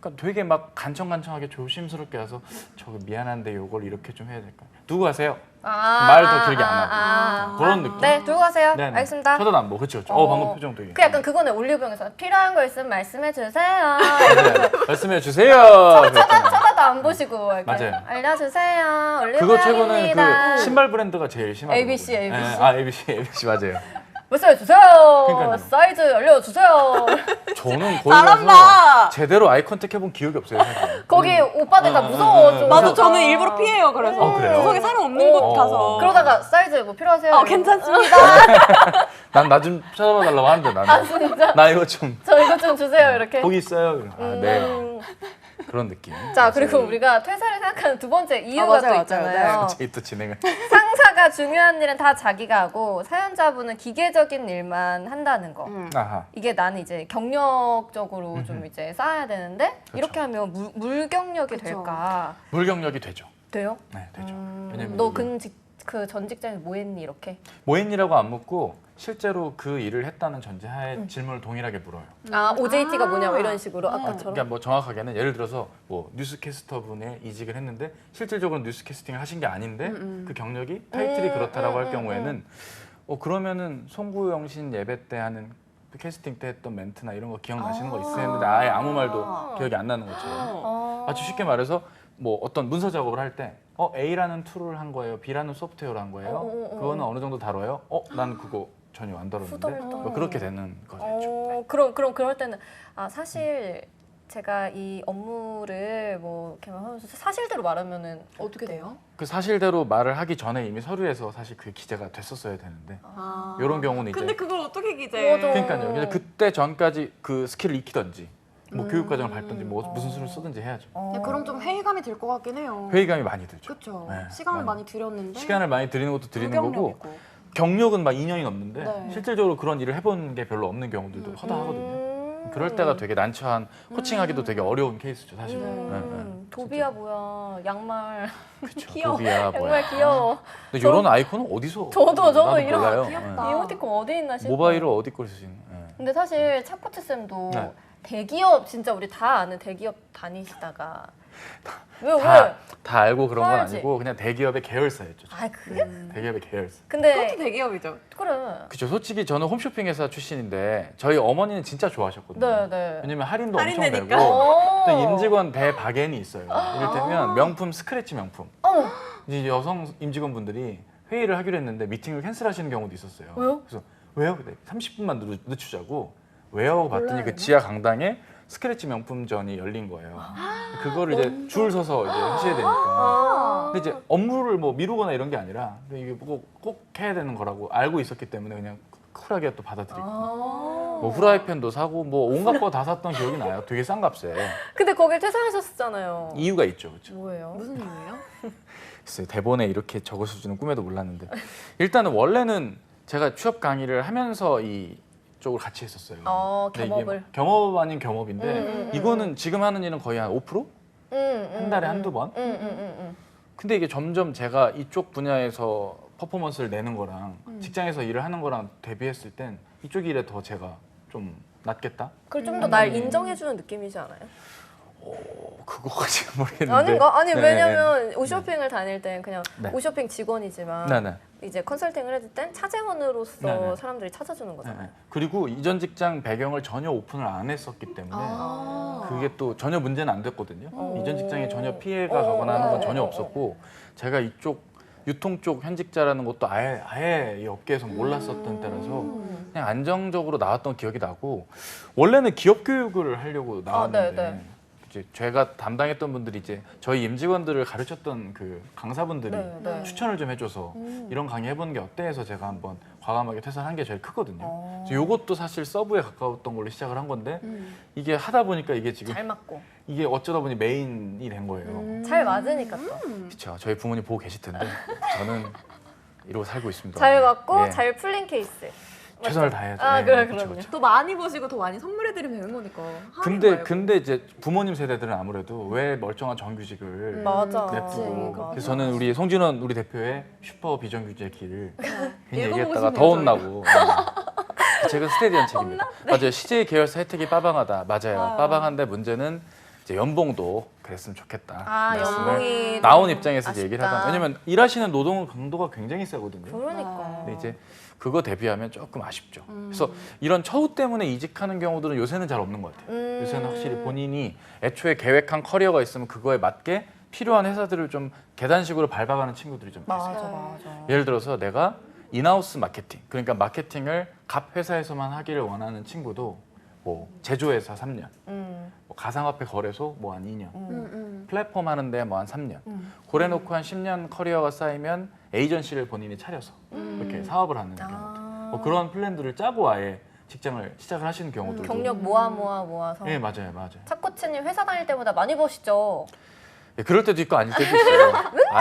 A: 그러니까 되게 막 간청간청하게 조심스럽게 와서 저거 미안한데 요걸 이렇게 좀 해야 될까요? 누구 하세요? 말 더 길게 안 하고 그런 느낌.
C: 네, 들고 가세요.
A: 네네.
C: 알겠습니다.
A: 쳐다도 안 보고 그렇죠. 방금 표정 되게.
C: 그 약간 그거네. 올리브영에서 필요한 거 있으면 말씀해 주세요.
A: 네, 말씀해 주세요.
C: 쳐다도 안 보시고 이렇게
A: 맞아요.
C: 알려주세요.
A: 그거 최고는
C: 올리브영입니다.
A: 그 신발 브랜드가 제일 심하고.
C: ABC.
A: ABC 맞아요.
C: 말씀해 주세요.
A: 그러니까요.
C: 사이즈 알려주세요.
A: 저는 거기 가서
B: 잘한다.
A: 제대로 아이 컨택 해본 기억이 없어요. 사실.
C: 거기 오빠들 다 무서워. 좀.
B: 맞아, 저는 일부러 피해요. 그래서
A: 그래요?
B: 구석에 사람 없는 곳 가서.
C: 그러다가 사이즈 뭐 필요하세요?
B: 괜찮습니다.
A: 난 나 좀 찾아봐 달라고 하는데 나는.
C: 진짜?
A: 나 이거 좀
C: 저 이거 좀 주세요. 이렇게.
A: 거기 있어요. 네. 그런 느낌.
C: 자 그리고 우리가 퇴사를 생각하는 두 번째 이유가
B: 맞아요,
C: 또 있잖아요.
B: 맞아요.
A: 갑자기 또 진행을.
C: 상사가 중요한 일은 다 자기가 하고 사연자분은 기계적인 일만 한다는 거.
A: 아하.
C: 이게 나는 이제 경력적으로 좀 이제 쌓아야 되는데 이렇게 하면 물경력이
B: 그쵸.
C: 될까?
A: 물경력이 되죠.
C: 돼요?
A: 네, 되죠. 왜냐면
C: 너
A: 이게
C: 그 전 직장에서 뭐 했니 이렇게?
A: 뭐했니라고 안 묻고 실제로 그 일을 했다는 전제하에 질문을 동일하게 물어요.
C: OJT가 뭐냐 뭐 이런 식으로 아까처럼.
A: 그러니까 뭐 정확하게는 예를 들어서 뭐 뉴스캐스터 분에 이직을 했는데 실질적으로 뉴스캐스팅을 하신 게 아닌데 그 경력이 타이틀이 그렇다라고 할 경우에는 그러면은 송구영신 예배 때 하는 캐스팅 때 했던 멘트나 이런 거 기억나시는 거 있어요 했는데 아예 아무 말도 기억이 안 나는 것처럼 아주 쉽게 말해서 뭐 어떤 문서 작업을 할 때 A라는 툴을 한 거예요, B라는 소프트웨어를 한 거예요. 그거는 어느 정도 다뤄요? 난 그거 전혀 안 다뤘는데 뭐 그렇게 되는 거죠.
C: 그럼 그럴 때는 사실 제가 이 업무를 뭐 이렇게 하면서 사실대로 말하면은
B: 어떻게 돼요?
A: 그 사실대로 말을 하기 전에 이미 서류에서 사실 그게 기재가 됐었어야 되는데 이런 경우는 이제
B: 근데 그걸 어떻게 기재해?
C: 맞아.
A: 그러니까요. 그냥 그때 전까지 그 스킬을 익히던지 뭐 교육과정을 밟던지 뭐 무슨 수를 쓰든지 해야죠.
B: 그럼 좀 회의감이 들 것 같긴 해요.
A: 회의감이 많이 들죠.
B: 그렇죠.
A: 네,
B: 시간을 많이 들였는데
A: 시간을 많이 들이는 것도 들이는 거고
B: 무경력이고.
A: 경력은 막 2년이 넘는데
B: 네.
A: 실질적으로 그런 일을 해본 게 별로 없는 경우들도 허다하거든요. 그럴 때가 되게 난처한 코칭하기도 되게 어려운 케이스죠 사실은. 네,
C: 도비야 뭐야 양말
A: 그쵸.
C: 귀여워.
A: 도비야, 뭐야.
C: 정말 귀여워.
A: 근데 이런 아이콘은 어디서?
C: 저도
A: 나도
C: 이런
A: 몰라요.
B: 귀엽다.
C: 이모티콘 어디 있나 싶어.
A: 모바일을 어디 걸 쓰시는? 네.
C: 근데 사실 차코트 쌤도
A: 네.
C: 대기업 진짜 우리 다 아는 대기업 다니시다가 왜?
A: 다 알고 그런 건
C: 알지.
A: 아니고 그냥 대기업의 계열사였죠.
C: 그게?
A: 대기업의 계열사.
C: 근데
B: 그것도 대기업이죠.
C: 그래.
A: 그죠. 솔직히 저는 홈쇼핑 회사 출신인데 저희 어머니는 진짜 좋아하셨거든요.
C: 네.
A: 왜냐면 할인도 엄청
B: 할인되니까.
A: 되고 또 임직원 대박엔이 있어요. 이를테면 명품 스크래치 명품.
C: 어머.
A: 이제 여성 임직원분들이 회의를 하기로 했는데 미팅을 캔슬하시는 경우도 있었어요.
C: 왜요?
A: 그래서 왜요? 근데 30분만 늦추자고 왜요? 하고 봤더니
C: 몰라요.
A: 그 지하 강당에 스크래치 명품전이 열린 거예요. 그거를 이제 줄 서서 이제 하셔야 되니까.
C: 아.
A: 근데 이제 업무를 뭐 미루거나 이런 게 아니라 이게 꼭 해야 되는 거라고 알고 있었기 때문에 그냥 쿨하게 또 받아들이고. 뭐 후라이팬도 사고 뭐 온갖 거 다 샀던 기억이 나요. 되게 싼 값에.
C: 근데 거길 퇴사하셨잖아요.
A: 이유가 있죠, 그렇죠?
C: 뭐예요?
B: 무슨 이유예요?
A: 글쎄요, 대본에 이렇게 적었을 줄은 꿈에도 몰랐는데 일단은 원래는 제가 취업 강의를 하면서 이쪽을 같이 했었어요. 근데 이게
C: 겸업을.
A: 경업 아닌 경업인데 이거는 지금 하는 일은 거의 한 5%? 한 달에 한두 번? 근데 이게 점점 제가 이쪽 분야에서 퍼포먼스를 내는 거랑 직장에서 일을 하는 거랑 대비했을 땐 이쪽 일에 더 제가 좀 낫겠다?
C: 그걸 좀 더 날 인정해주는 느낌이지 않아요?
A: 그거까지는 모르겠는데.
C: 아닌가? 아니
A: 네,
C: 왜냐면 옷쇼핑을 다닐 땐 그냥
A: 네.
C: 옷쇼핑 직원이지만
A: 네네.
C: 이제 컨설팅을 해줄 땐 차재원으로서
A: 네네.
C: 사람들이 찾아주는 거잖아요.
A: 네. 그리고 이전 직장 배경을 전혀 오픈을 안 했었기 때문에 그게 또 전혀 문제는 안 됐거든요. 이전 직장에 전혀 피해가 가거나 하는 건 전혀 없었고 제가 이쪽 유통 쪽 현직자라는 것도 아예 이 업계에서 몰랐었던 때라서 그냥 안정적으로 나왔던 기억이 나고 원래는 기업 교육을 하려고 나왔는데
C: 네.
A: 이제 제가 담당했던 분들이 이제 저희 임직원들을 가르쳤던 그 강사분들이
C: 네.
A: 추천을 좀 해줘서 이런 강의 해보는 게 어때 해서 제가 한번 과감하게 퇴사한 게 제일 크거든요.
C: 어.
A: 그래서 이것도 사실 서브에 가까웠던 걸로 시작을 한 건데 이게 하다 보니까 이게 지금
C: 잘 맞고
A: 이게 어쩌다 보니 메인이 된 거예요.
C: 잘 맞으니까 또.
A: 그렇죠. 저희 부모님 보고 계실 텐데 저는 이러고 살고 있습니다.
C: 잘 맞고
A: 예.
C: 잘 풀린 케이스.
A: 최선을
C: 맞죠?
A: 다해야죠.
C: 아,
A: 예,
C: 그래,
A: 그쵸,
C: 그럼요.
A: 그쵸.
B: 더 많이 보시고 더 많이 선물해드리면 되는 거니까. 할인 말고.
A: 근데 이제 부모님 세대들은 아무래도 왜 멀쩡한 정규직을
C: 맞아.
A: 냅두고
C: 맞아.
A: 그래서 저는 우리 송진원 우리 대표의 슈퍼 비정규직의 길을 괜히
B: 읽어보고
A: 얘기했다가
B: 싶네요,
A: 더 혼나고 제가 스테디한 책입니다. 맞아요. CJ 계열사 혜택이 빠방하다. 맞아요. 빠방한데 문제는 이제 연봉도 그랬으면 좋겠다.
C: 아,
A: 말씀을
C: 연봉이
A: 나온 입장에서 이제 얘기를
C: 아쉽다.
A: 하다. 왜냐면 일하시는 노동 강도가 굉장히 세거든요.
C: 그러니까.
A: 근데 이제 그거 대비하면 조금 아쉽죠. 그래서 이런 처우 때문에 이직하는 경우들은 요새는 잘 없는 것 같아요. 요새는 확실히 본인이 애초에 계획한 커리어가 있으면 그거에 맞게 필요한 회사들을 좀 계단식으로 밟아가는 친구들이 좀 있어요.
C: 맞아.
A: 예를 들어서 내가 인하우스 마케팅, 그러니까 마케팅을 갑 회사에서만 하기를 원하는 친구도 뭐 제조회사 3년, 뭐 가상화폐 거래소 뭐 한 2년, 플랫폼 하는데 뭐 한 3년. 그래 놓고 한 10년 커리어가 쌓이면 에이전시를 본인이 차려서 이렇게 사업을 하는 경우들. 뭐 그런 플랜들을 짜고 아예 직장을 시작을 하시는 경우들도.
C: 경력 모아서.
A: 네, 맞아요.
C: 차코치님 회사 다닐 때보다 많이 버시죠?
A: 예, 그럴 때도 있고 아닐 때도 있어요.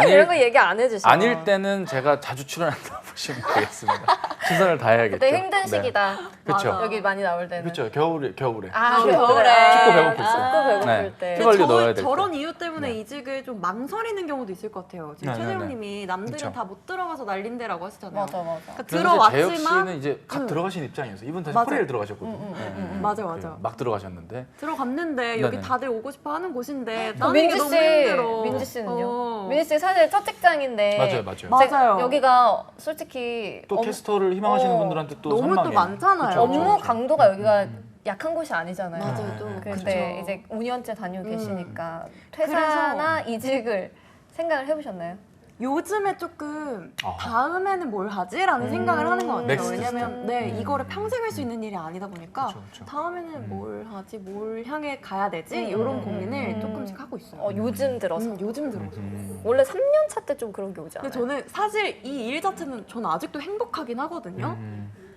C: 이런 거 얘기 안 해주시죠.
A: 아닐 때는 제가 자주 출연한다고 보시면 되겠습니다. 최선을 다해야겠죠.
C: 그때 힘든 시기다.
A: 그렇죠.
B: 맞아.
C: 여기 많이 나올 때는.
A: 그렇죠. 겨울에.
C: 아,
B: 겨울에.
A: 춥고 배고플 때.
C: 춥고 배고플
A: 네.
C: 때.
A: 휘발유 넣어야 될 때.
B: 저런 이유 때문에
A: 네.
B: 이직을 좀 망설이는 경우도 있을 것 같아요. 지금
A: 네,
B: 최재형님이 남들은
A: 그쵸.
B: 다 못 들어가서 난린데라고 하시잖아요.
C: 맞아.
B: 그러니까
A: 그래서 재혁
B: 들어왔지만
A: 씨는 이제 갓 들어가신 입장이어서 이분 다시
B: 맞아요.
A: 코레일 들어가셨거든요. 네.
B: 맞아.
A: 막 들어가셨는데
B: 들어갔는데 여기
A: 네네.
B: 다들 오고 싶어 하는 곳인데 나는 이게
C: 민지
B: 너무
C: 씨,
B: 힘들어.
C: 민지 씨는요?
B: 어.
C: 민지 씨 사실 첫 직장인데.
A: 맞아요.
B: 맞아요.
C: 여기가 솔직히
A: 또 캐스터를 희망하시는
C: 어,
A: 분들한테 또
B: 너무 또
A: 선망이에요.
B: 많잖아요.
A: 그쵸,
C: 업무
A: 그쵸.
C: 강도가 여기가 약한 곳이 아니잖아요.
B: 맞아요. 또.
C: 근데
B: 그쵸.
C: 이제 5년째 다니고 계시니까 퇴사나 이직을 생각을 해보셨나요?
B: 요즘에 조금
A: 아.
B: 다음에는 뭘 하지라는 생각을 하는 것 같아요.
A: 넥스트
B: 왜냐면 네 이거를 평생 할 수 있는 일이 아니다 보니까
A: 그쵸.
B: 다음에는 뭘 하지, 뭘 향해 가야 되지 이런 고민을 조금씩 하고 있어요.
C: 요즘 들어서.
B: 요즘 들어서.
C: 원래 3년 차 때 좀 그런 게 오지 않아요?
B: 근데 저는 사실 이 일 자체는 저는 아직도 행복하긴 하거든요.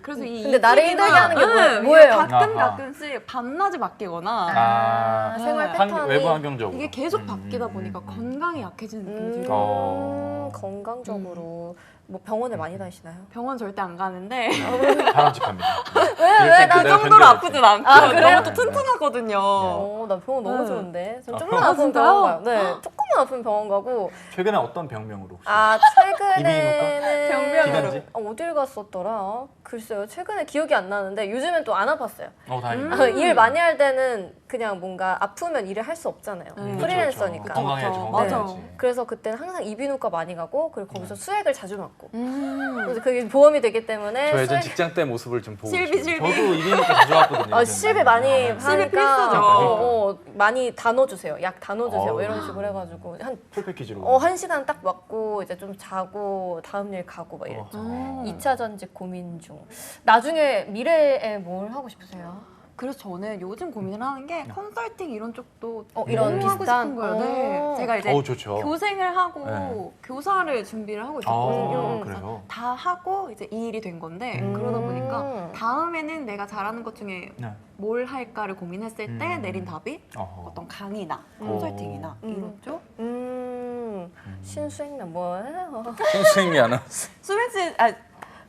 B: 그래서 이
C: 근데 나를
B: 이직이나-
C: 힘들게 하는 게
B: 응,
C: 뭐예요?
B: 가끔씩 밤낮이 바뀌거나
C: 생활 패턴이
A: 외부 환경적으로
B: 이게 계속 바뀌다 보니까 건강이 약해지는 느낌이 들어요.
C: 건강적으로 뭐 병원에 많이 다니시나요?
B: 병원 절대 안 가는데
A: 바람직합니다.
C: 왜?
B: 그 정도로 아프진 않고
C: 그래요?
B: 너무 또 튼튼하거든요.
C: 나 병원 너무
B: 네.
C: 좋은데. 전
A: 아,
C: 조금만 아프면
B: 진짜요?
C: 병원 가요. 네, 조금만 아프면 병원 가고.
A: 최근에 어떤 병명으로 혹시?
C: 최근에는
B: 병명으로.
A: 기관지?
C: 어딜 갔었더라? 글쎄요. 최근에 기억이 안 나는데 요즘엔 또 안 아팠어요.
A: 다행이다.
C: 일 많이 할 때는 그냥 뭔가 아프면 일을 할 수 없잖아요.
B: 네.
C: 프리랜서니까.
A: 그렇죠. 건강해
B: 맞아.
A: 정건해야지.
C: 그래서 그때는 항상 이비인후과 많이 가고 그리고 거기서 수액을 자주 맞고 그래서 그게 보험이 되기 때문에
A: 저 예전
C: 수액-
A: 직장 때 모습을 좀 보고
B: 실비,
A: 싶어요.
B: 실비.
A: 저도 이비인후과 자주 왔거든요.
C: 아, 실비 많이
B: 실비
C: 하니까
B: 필수죠.
C: 많이 다 넣어주세요. 약 다 넣어주세요. 뭐
A: 어우.
C: 이런 식으로 해가지고
A: 풀 패키지로.
C: 1시간 딱 맞고 이제 좀 자고 다음 일 가고 막 이랬죠.
B: 음.
C: 2차 전직 고민 중. 나중에 미래에 뭘 하고 싶으세요?
B: 그래서 저는 요즘 고민을 하는 게 컨설팅 이런 쪽도
C: 이런
B: 너무 하고
C: 비슷한?
B: 싶은 거예요. 네. 제가 이제
A: 어우 좋죠.
B: 교생을 하고
A: 네.
B: 교사를 준비를 하고 있었거든요.
A: 아, 그래요?
B: 다 하고 이제 이 일이 된 건데 그러다 보니까 다음에는 내가 잘하는 것 중에
A: 네.
B: 뭘 할까를 고민했을 때 내린 답이
A: 어허.
B: 어떤 강의나 컨설팅이나 이런 쪽.
C: 신수행면 뭐예요?
A: 신수임이 아나운서.
B: 수미 씨, 아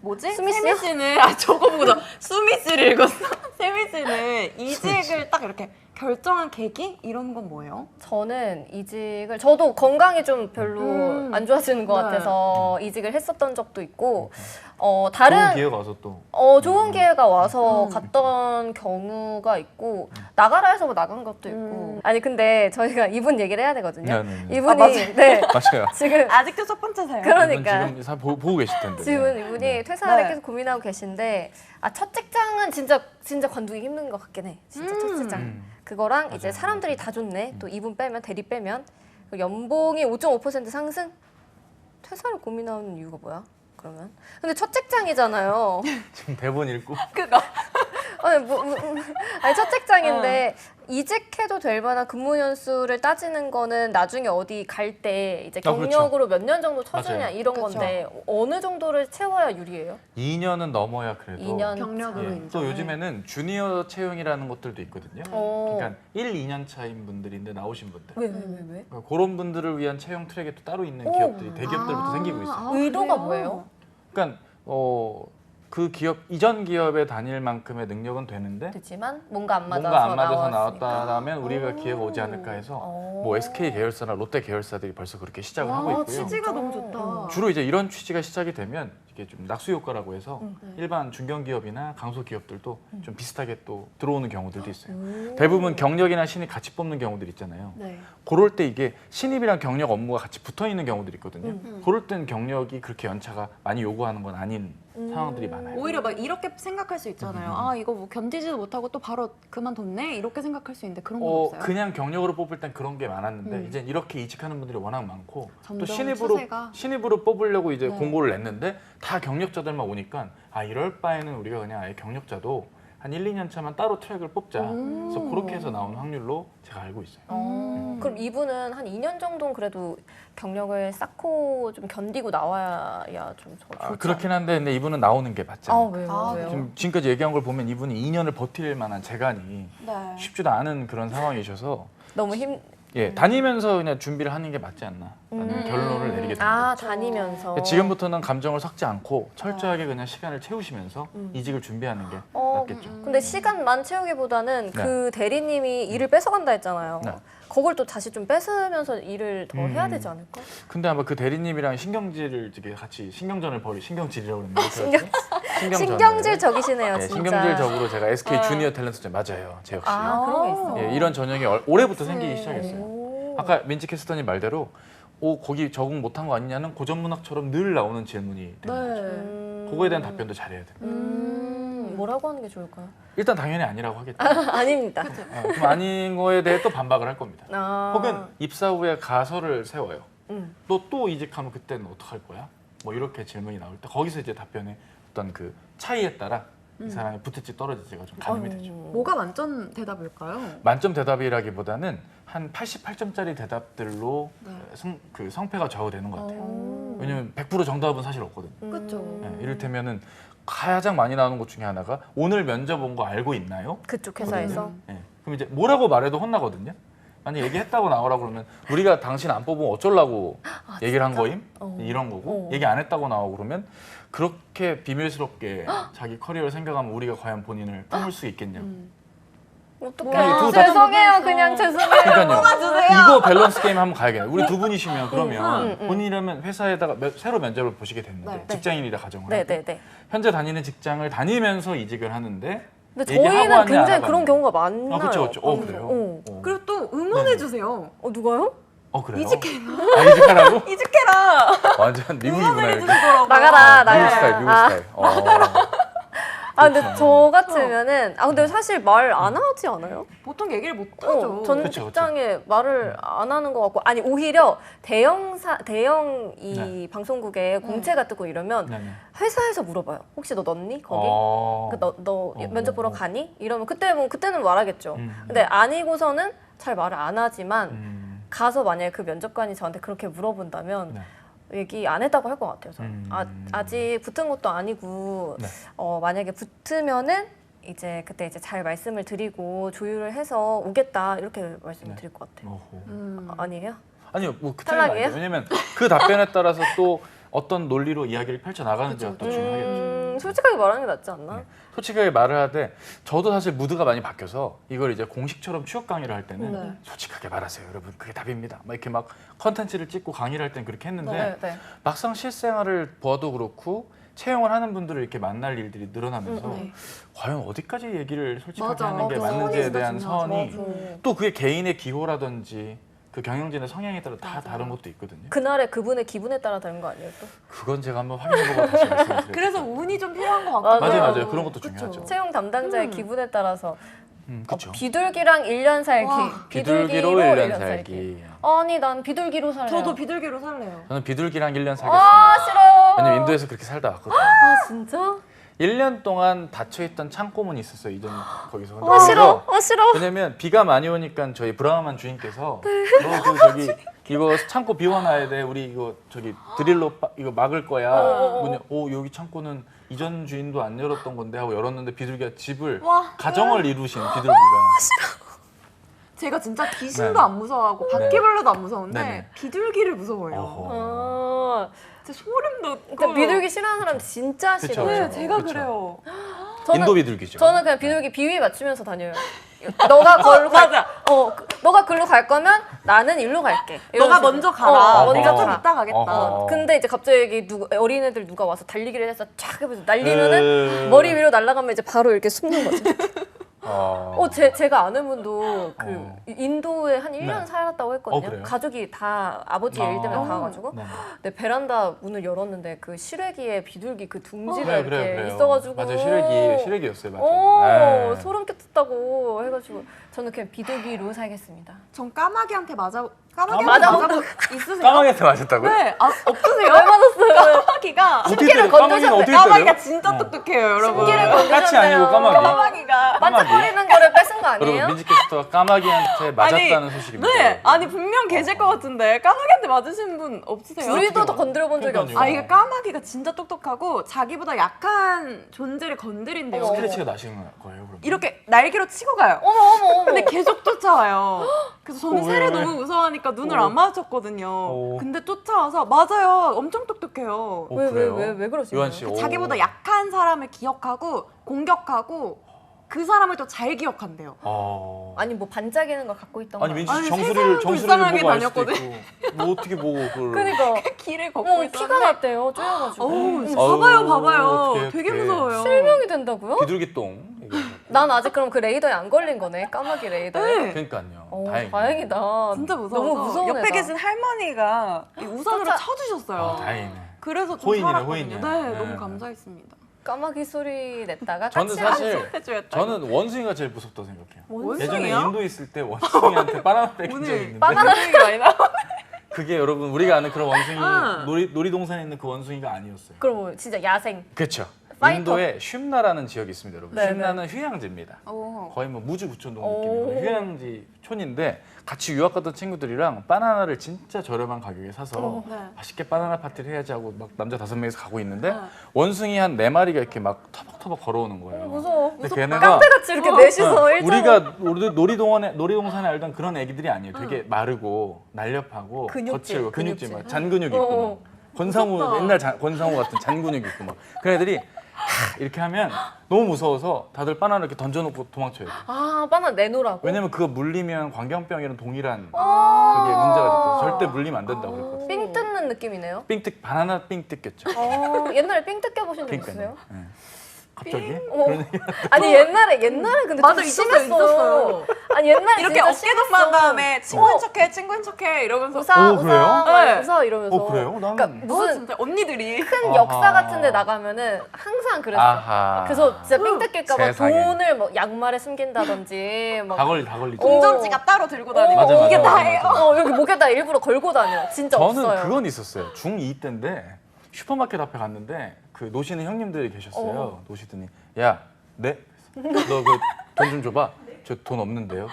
B: 뭐지?
C: 수미 씨요?
B: 세미 씨는 저거 보고서 수미 씨를 읽었어. 세미 씨는 이직을 딱 이렇게 결정한 계기 이런 건 뭐예요?
C: 저는 이직을 저도 건강이 좀 별로 안 좋아지는 것
B: 네.
C: 같아서 이직을 했었던 적도 있고
A: 좋은
C: 다른
A: 기회가 와서 또.
C: 좋은 기회가 와서 갔던 경우가 있고 나가라 해서 뭐 나간 것도 있고 아니 근데 저희가 이분 얘기를 해야 되거든요.
A: 네네네.
C: 이분이
B: 맞아요.
C: 네
A: 맞아요.
C: 지금
B: 아직도 첫 번째세요.
C: 그러니까
A: 이분 지금 보고 계실 텐데.
C: 지금 이분이 퇴사를
B: 네.
C: 계속 고민하고 계신데 첫 직장은 진짜 관두기 힘든 것 같긴 해. 진짜 첫 직장. 그거랑 이제
A: 맞아요.
C: 사람들이 다 좋네. 또 이분 빼면 대리 빼면 그 연봉이 5.5% 상승? 퇴사를 고민하는 이유가 뭐야? 그러면 근데 첫 직장이잖아요.
A: 지금 대본 읽고.
B: 그거.
C: 아니 첫 직장인데 이직해도 될 만한 근무 연수를 따지는 거는 나중에 어디 갈 때 이제
A: 그렇죠.
C: 경력으로 몇 년 정도 쳐주냐
A: 맞아요.
C: 이런
B: 그쵸.
C: 건데 어느 정도를 채워야 유리해요?
A: 2년은 넘어야 그래도.
C: 2년
B: 경력으로
A: 예,
B: 인정.
A: 또 요즘에는 주니어 채용이라는 것들도 있거든요.
C: 어.
A: 그러니까 1, 2년 차인 분들인데 나오신 분들.
C: 왜?
A: 그러니까 그런 분들을 위한 채용 트랙이 또 따로 있는
C: 오.
A: 기업들이 대기업들부터 생기고 있어요.
C: 의도가
B: 그래요?
C: 뭐예요?
A: 그러니까 그 기업 이전 기업에 다닐 만큼의 능력은 되는데
C: 되지만 뭔가 안 맞아서
A: 뭔가 안 맞아서
C: 나왔으니까.
A: 나왔다라면 우리가 기회가 오지 않을까 해서 뭐 SK 계열사나 롯데 계열사들이 벌써 그렇게 시작을 하고
B: 와,
A: 있고요.
B: 취지가 너무 좋다.
A: 주로 이제 이런 취지가 시작이 되면 이게 좀 낙수 효과라고 해서 일반 중견기업이나 강소기업들도 좀 비슷하게 또 들어오는 경우들도 있어요. 대부분 경력이나 신입 같이 뽑는 경우들 있잖아요.
B: 네.
A: 그럴 때 이게 신입이랑 경력 업무가 같이 붙어 있는 경우들이 있거든요. 그럴 땐 경력이 그렇게 연차가 많이 요구하는 건 아닌 상황들이 많아요.
B: 오히려 막 이렇게 생각할 수 있잖아요. 아 이거 뭐 견디지도 못하고 또 바로 그만뒀네 이렇게 생각할 수 있는데 그런 건 없어요.
A: 그냥 경력으로 뽑을 땐 그런 게 많았는데 이제 이렇게 이직하는 분들이 워낙 많고 또
B: 점점 추세가.
A: 신입으로 뽑으려고 이제
B: 네.
A: 공고를 냈는데 다 경력자들만 오니까 이럴 바에는 우리가 그냥 아예 경력자도 한 1, 2년 차만 따로 트랙을 뽑자. 그래서 그렇게 해서 나온 확률로 제가 알고 있어요.
C: 그럼 이분은 한 2년 정도는 그래도 경력을 쌓고 좀 견디고 나와야 좀 좋지
A: 그렇긴 한데 근데 이분은 나오는 게 맞지 않아요.
C: 왜요?
A: 지금 지금까지 얘기한 걸 보면 이분이 2년을 버틸 만한 재간이
B: 네.
A: 쉽지도 않은 그런 상황이셔서
C: 너무
A: 다니면서 그냥 준비를 하는 게 맞지 않나 라는 결론을 내리게 됩니다.
C: 다니면서
A: 지금부터는 감정을 섞지 않고 철저하게 그냥 시간을 채우시면서 이직을 준비하는 게 낫겠죠.
C: 근데 시간만 채우기보다는
A: 네.
C: 그 대리님이 일을 뺏어간다 했잖아요.
A: 네.
C: 그걸 또 다시 좀 뺏으면서 일을 더 해야 되지 않을까?
A: 근데 아마 그 대리님이랑 신경질을 이렇게 같이 신경전을 신경질이라고 그러는데
C: 신경질적이시네요,
A: 네,
C: 진짜.
A: 신경질적으로 제가 SK 주니어 탤런트 맞아요. 제 역시.
C: 그런 게 있어.
A: 예, 이런 전형이 올해부터 생기기 시작했어요. 아까 민지 캐스터님 말대로 거기 적응 못한 거 아니냐는 고전문학처럼 늘 나오는 질문이 되는 거죠. 그거에 대한 답변도 잘해야 돼요.
C: 뭐라고 하는 게 좋을까요?
A: 일단 당연히 아니라고 하겠죠.
C: 아닙니다.
A: 그럼 아닌 거에 대해 또 반박을 할 겁니다.
C: 아.
A: 혹은 입사 후에 가설을 세워요. 너 또 이직하면 그때는 어떡할 거야? 뭐 이렇게 질문이 나올 때 거기서 이제 답변의 어떤 그 차이에 따라 이 사람이 붙을지 떨어질지가 좀 가늠이 되죠.
B: 뭐가 만점 대답일까요?
A: 만점 대답이라기보다는 한 88점짜리 대답들로 성패가 좌우되는 것 같아요. 왜냐면 100% 정답은 사실 없거든요.
B: 그렇죠.
A: 이를테면은 가장 많이 나오는 것 중에 하나가 오늘 면접 온 거 알고 있나요?
C: 그쪽 회사에서.
A: 그럼 이제 뭐라고 말해도 혼나거든요. 만약 얘기했다고 나오라고 그러면 우리가 당신 안 뽑으면 어쩌려고 얘기를 한 거임? 이런 거고 얘기 안 했다고 나오고 그러면 그렇게 비밀스럽게 자기 커리어를 생각하면 우리가 과연 본인을 뽑을 수 있겠냐고.
C: 어떡해. 죄송해요. 그냥 죄송해요.
A: 그러니까요. 이거 밸런스 게임 한번 가야겠네. 우리 두 분이시면 그러면 본인이라면 회사에다가 새로 면접을 보시게 됐는데
B: 네.
A: 직장인이다 가정을 하고
C: 네네네.
A: 현재 다니는 직장을 다니면서 이직을 하는데
C: 근데
A: 얘기하고
C: 저희는
A: 왔냐,
C: 굉장히
A: 안 하고
C: 그런
A: 왔냐.
C: 경우가 많나요?
A: 그렇죠, 그렇죠. 그래요?
B: 그리고 또 응원해주세요.
C: 누가요?
A: 그래요?
B: 이직해라.
A: 이직하라고?
B: 이직해라.
A: 완전 미국이구나. 여기.
B: 응원해주시더라고요.
C: 나가라,
A: 미국
C: 나가라.
A: 스타일, 미국
C: 아.
A: 스타일.
C: 근데 저 같으면은 근데 사실 말 안 하지 않아요?
B: 보통 얘기를 못 하죠.
C: 전
A: 그쵸,
C: 직장에 말을 안 하는 것 같고 아니 오히려 대형 이 방송국에 공채가 뜨고 이러면
A: 네네.
C: 회사에서 물어봐요. 혹시 너 넣니 거기? 너 면접 보러 가니? 이러면 그때는 말하겠죠. 근데 아니고서는 잘 말을 안 하지만 가서 만약에 그 면접관이 저한테 그렇게 물어본다면
A: 네.
C: 얘기 안 했다고 할 것 같아요. 저는. 아직 붙은 것도 아니고
A: 네.
C: 만약에 붙으면은 이제 그때 이제 잘 말씀을 드리고 조율을 해서 오겠다 이렇게 말씀을 드릴 것 같아요. 아니에요?
A: 아니요, 뭐 그 틀린
C: 탈락이에요?
A: 아니에요. 왜냐면 그 답변에 따라서 또 어떤 논리로 이야기를 펼쳐 나가는지가 또 중요하겠죠.
C: 솔직하게 말하는 게 낫지 않나?
A: 네. 솔직하게 말을 하되 저도 사실 무드가 많이 바뀌어서 이걸 이제 공식처럼 취업 강의를 할 때는
B: 네.
A: 솔직하게 말하세요, 여러분. 그게 답입니다. 막 이렇게 막 컨텐츠를 찍고 강의를 할 땐 그렇게 했는데
C: 네, 네.
A: 막상 실생활을 봐도 그렇고 채용을 하는 분들을 이렇게 만날 일들이 늘어나면서
B: 네.
A: 과연 어디까지 얘기를 솔직하게
B: 맞아.
A: 하는 게
B: 맞아.
A: 맞는지에
B: 선이
A: 대한
B: 진짜
A: 선이
B: 중요하죠.
A: 또 그게 개인의 기호라든지 그 경영진의 성향에 따라 다
B: 맞아.
A: 다른 것도 있거든요.
C: 그날의 그분의 기분에 따라 다른 거 아니에요 또?
A: 그건 제가 한번 확인해보고 다시 말씀드릴게요.
B: 그래서 운이 좀 필요한 것 같아요.
A: 맞아요. 그런 것도 중요하죠.
C: 채용 담당자의 기분에 따라서
A: 그렇죠.
C: 비둘기랑 1년 살기.
B: 와.
A: 비둘기로 1년 살기.
C: 아니 난 비둘기로 살래요.
B: 저도 비둘기로 살래요.
A: 저는 비둘기랑 1년 살겠습니다.
C: 아 싫어.
A: 왜냐면 인도에서 그렇게 살다 왔거든요.
C: 아 진짜?
A: 1년 동안 닫혀있던 창고문이 있었어요. 이전 거기서.
C: 아 싫어. 아 싫어.
A: 왜냐면 비가 많이 오니까 저희 브라우만 주인께서
C: 네.
A: 너 그 저기 이거 창고 비워놔야 돼. 우리 이거 저기 드릴로 이거 막을 거야. 뭐냐? 여기 창고는 이전 주인도 안 열었던 건데 하고 열었는데 비둘기가 집을
B: 와.
A: 가정을 이루신 비둘기가.
B: 제가 진짜 귀신도
A: 네.
B: 안 무서워하고 바퀴벌레도 안 무서운데
A: 네네.
B: 비둘기를 무서워해요.
A: 어허.
B: 진짜 소름 돋고.
C: 그러니까 비둘기 싫어하는 사람 진짜
A: 그쵸,
C: 싫어요.
B: 네,
A: 그쵸.
B: 제가
A: 그쵸.
B: 그래요.
A: 인도 비둘기죠.
C: 저는 그냥 비둘기 비위 맞추면서 다녀요. 너가 걸로
B: 맞아.
C: 너가 글로 갈 거면 나는 일로 갈게. 이런
B: 너가
C: 식으로.
B: 먼저 가라.
C: 먼저
B: 내가 좀
C: 가.
B: 이따 가겠다.
A: 어허.
C: 근데 이제 갑자기 어린애들 누가 와서 달리기를 해서 쫙 해서 날리면은 머리 위로 날아가면 이제 바로 이렇게 숨는 거죠. 제가 아는 분도 그 인도에 한 1년
A: 네.
C: 살았다고 했거든요.
A: 그래요?
C: 가족이 다 아버지 일 때문에 다 와가지고
A: 네.
C: 내 베란다 문을 열었는데 그 시래기에 비둘기 그 둥지가 이렇게
A: 그래요.
C: 있어가지고
A: 맞아요. 시래기였어요. 맞아요.
C: 오
A: 네.
C: 소름 끼쳤다고 해가지고 저는 그냥 비둘기로 살겠습니다.
B: 전 까마귀한테
C: 맞아본
B: 맞아본 있으세요?
A: 까마귀한테 맞았다고요?
B: 네. 없으세요?
C: 왜 맞았어요?
B: 까마귀가
A: 어떻게
C: 심기를
A: 때려요? 까마귀는 어떻게
B: 까마귀가
A: 때려요?
B: 진짜 똑똑해요, 여러분.
C: 심기를
A: 까치 아니고 까마귀.
B: 까마귀가
C: 반짝거리는 거를 뺏은 거 아니에요?
A: 여러분 민지캐스터가 까마귀한테 맞았다는 소식입니다.
B: 네, 아니 분명 계실 것 같은데 까마귀한테 맞으신 분 없으세요?
C: 우리도 더 건드려 본 적이
A: 그러니까요.
C: 없어.
B: 아 이게 까마귀가 진짜 똑똑하고 자기보다 약한 존재를 건드린대요.
A: 스크래치가 나시는 거예요, 그럼?
B: 이렇게 날개로 치고 가요.
C: 어머.
B: 근데 계속 쫓아와요. 그래서 저는
A: 왜,
B: 새를
A: 왜?
B: 너무 무서워하니까 눈을 안 마주쳤거든요.
A: 오.
B: 근데 쫓아와서 맞아요. 엄청 똑똑해요.
A: 그래요?
C: 왜 그러시나요?
A: 요한 씨, 오.
B: 자기보다 약한 사람을 기억하고 공격하고 그 사람을 또 잘 기억한대요.
C: 아니 뭐 반짝이는 걸 갖고 있던
A: 아니
C: 거
A: 민지 씨
B: 아니,
A: 정수리를
B: 세상
A: 정수리를
B: 불쌍하게
A: 보고 알 수도
B: 다녔거든.
A: 있고 뭐 어떻게 보고 그걸?
C: 그러니까
B: 길을 걷고 있었는데
C: 피가 났대요. 쪼여가지고.
B: 어우, 봐봐요.
A: 어떡해,
B: 되게
A: 어떡해.
B: 무서워요.
C: 실명이 된다고요?
A: 비둘기 똥. 이거.
C: 난 아직 그럼 그 레이더에 안 걸린 거네. 까마귀 레이더에.
B: 네.
A: 그러니까요. 다행이다.
C: 다행이다.
B: 진짜 무서워서
C: 너무 무서운
B: 옆에
C: 애다.
B: 계신 할머니가 이 우산으로
C: 쫓아-
B: 쳐주셨어요.
A: 다행이네.
B: 그래서 좀
A: 호인이네,
B: 살았거든요.
A: 호인이야.
B: 네,
A: 네.
B: 너무 감사했습니다.
C: 까마귀 소리 냈다가
A: 저는
C: 까치랑
A: 사실
B: 해줘야겠다.
A: 저는 원숭이가 제일 무섭다고 생각해요. 예전에
B: 원숭이요?
A: 인도 있을 때 원숭이한테 바나나 뺏긴 적이
B: 오늘
A: 있는데
C: 바나나
B: 되게 많이 나와.
A: 그게 여러분 우리가 아는 그런 원숭이
B: 아.
A: 놀이동산에 있는 그 원숭이가 아니었어요.
C: 그럼 뭐 진짜 야생.
A: 그렇죠.
C: 파이터.
A: 인도에 쉼나라는 지역이 있습니다, 여러분.
C: 네,
A: 쉼나는 휴양지입니다.
B: 오.
A: 거의 뭐 무주 부촌동
C: 오.
A: 느낌의 휴양지 촌인데 같이 유학 갔던 친구들이랑 바나나를 진짜 저렴한 가격에 사서
B: 네.
A: 맛있게 바나나 파티를 해야지 하고 막 남자 5명이서 가고 있는데
B: 네.
A: 원숭이 한 4마리가 이렇게 막 터벅터벅 걸어오는 거예요.
C: 무서워.
A: 근데 걔네가
C: 깡패같이 이렇게 넷이서 일자로.
A: 우리가 놀이동산에 알던 그런 애기들이 아니에요. 되게 마르고 날렵하고
C: 근육질,
A: 거칠고 근육질
C: 근육질.
A: 막 잔근육 있고 막 권상우
B: 무섭다.
A: 옛날 권상우 같은 잔근육 있고 막 그런 애들이 이렇게 하면 너무 무서워서 다들 바나나 이렇게 던져놓고 도망쳐요.
C: 아 바나나 내놓으라고.
A: 왜냐면 그거 물리면 광견병이랑 동일한
C: 아.
A: 그게 문제가 됐고 절대 물리면 안 된다고 그랬거든요.
C: 삥 뜯는 느낌이네요.
A: 바나나 삥 뜯겼죠.
C: 옛날에 삥 뜯겨 보신 적
A: 그러니까요.
C: 있어요?
A: 네. 갑자기?
C: 어. 아니 옛날에 근데
B: 맞아,
C: 좀
B: 있었어요,
C: 심했어.
B: 있었어요.
C: 아니 옛날에
B: 이렇게
C: 진짜
B: 어깨동무한
C: 심했어.
B: 다음에 친구인 척해, 친구인 척해 이러면서.
C: 웃어
A: 오, 그래요?
B: 네.
C: 웃어 이러면서.
A: 그래요? 나는
C: 그러니까 무슨
B: 진짜 언니들이.
C: 큰
A: 아하.
C: 역사 같은데 나가면은 항상 그랬어.
A: 아하.
C: 그래서 진짜 삥 뜯길까봐
A: 세상에.
C: 돈을 뭐 양말에 숨긴다든지 막
A: 다 걸리죠.
B: 동전지갑 따로 들고 다니고.
A: 맞아, 맞아,
B: 이게
A: 맞아,
B: 다예요.
A: 맞아.
C: 여기 목에다 일부러 걸고 다녀. 진짜
A: 저는
C: 없어요.
A: 그건 있었어요. 중2 때인데 슈퍼마켓 앞에 갔는데 그 노시는 형님들이 계셨어요. 노시더니 야, 네? 너 그 돈 좀 줘봐. 저 돈 없는데요.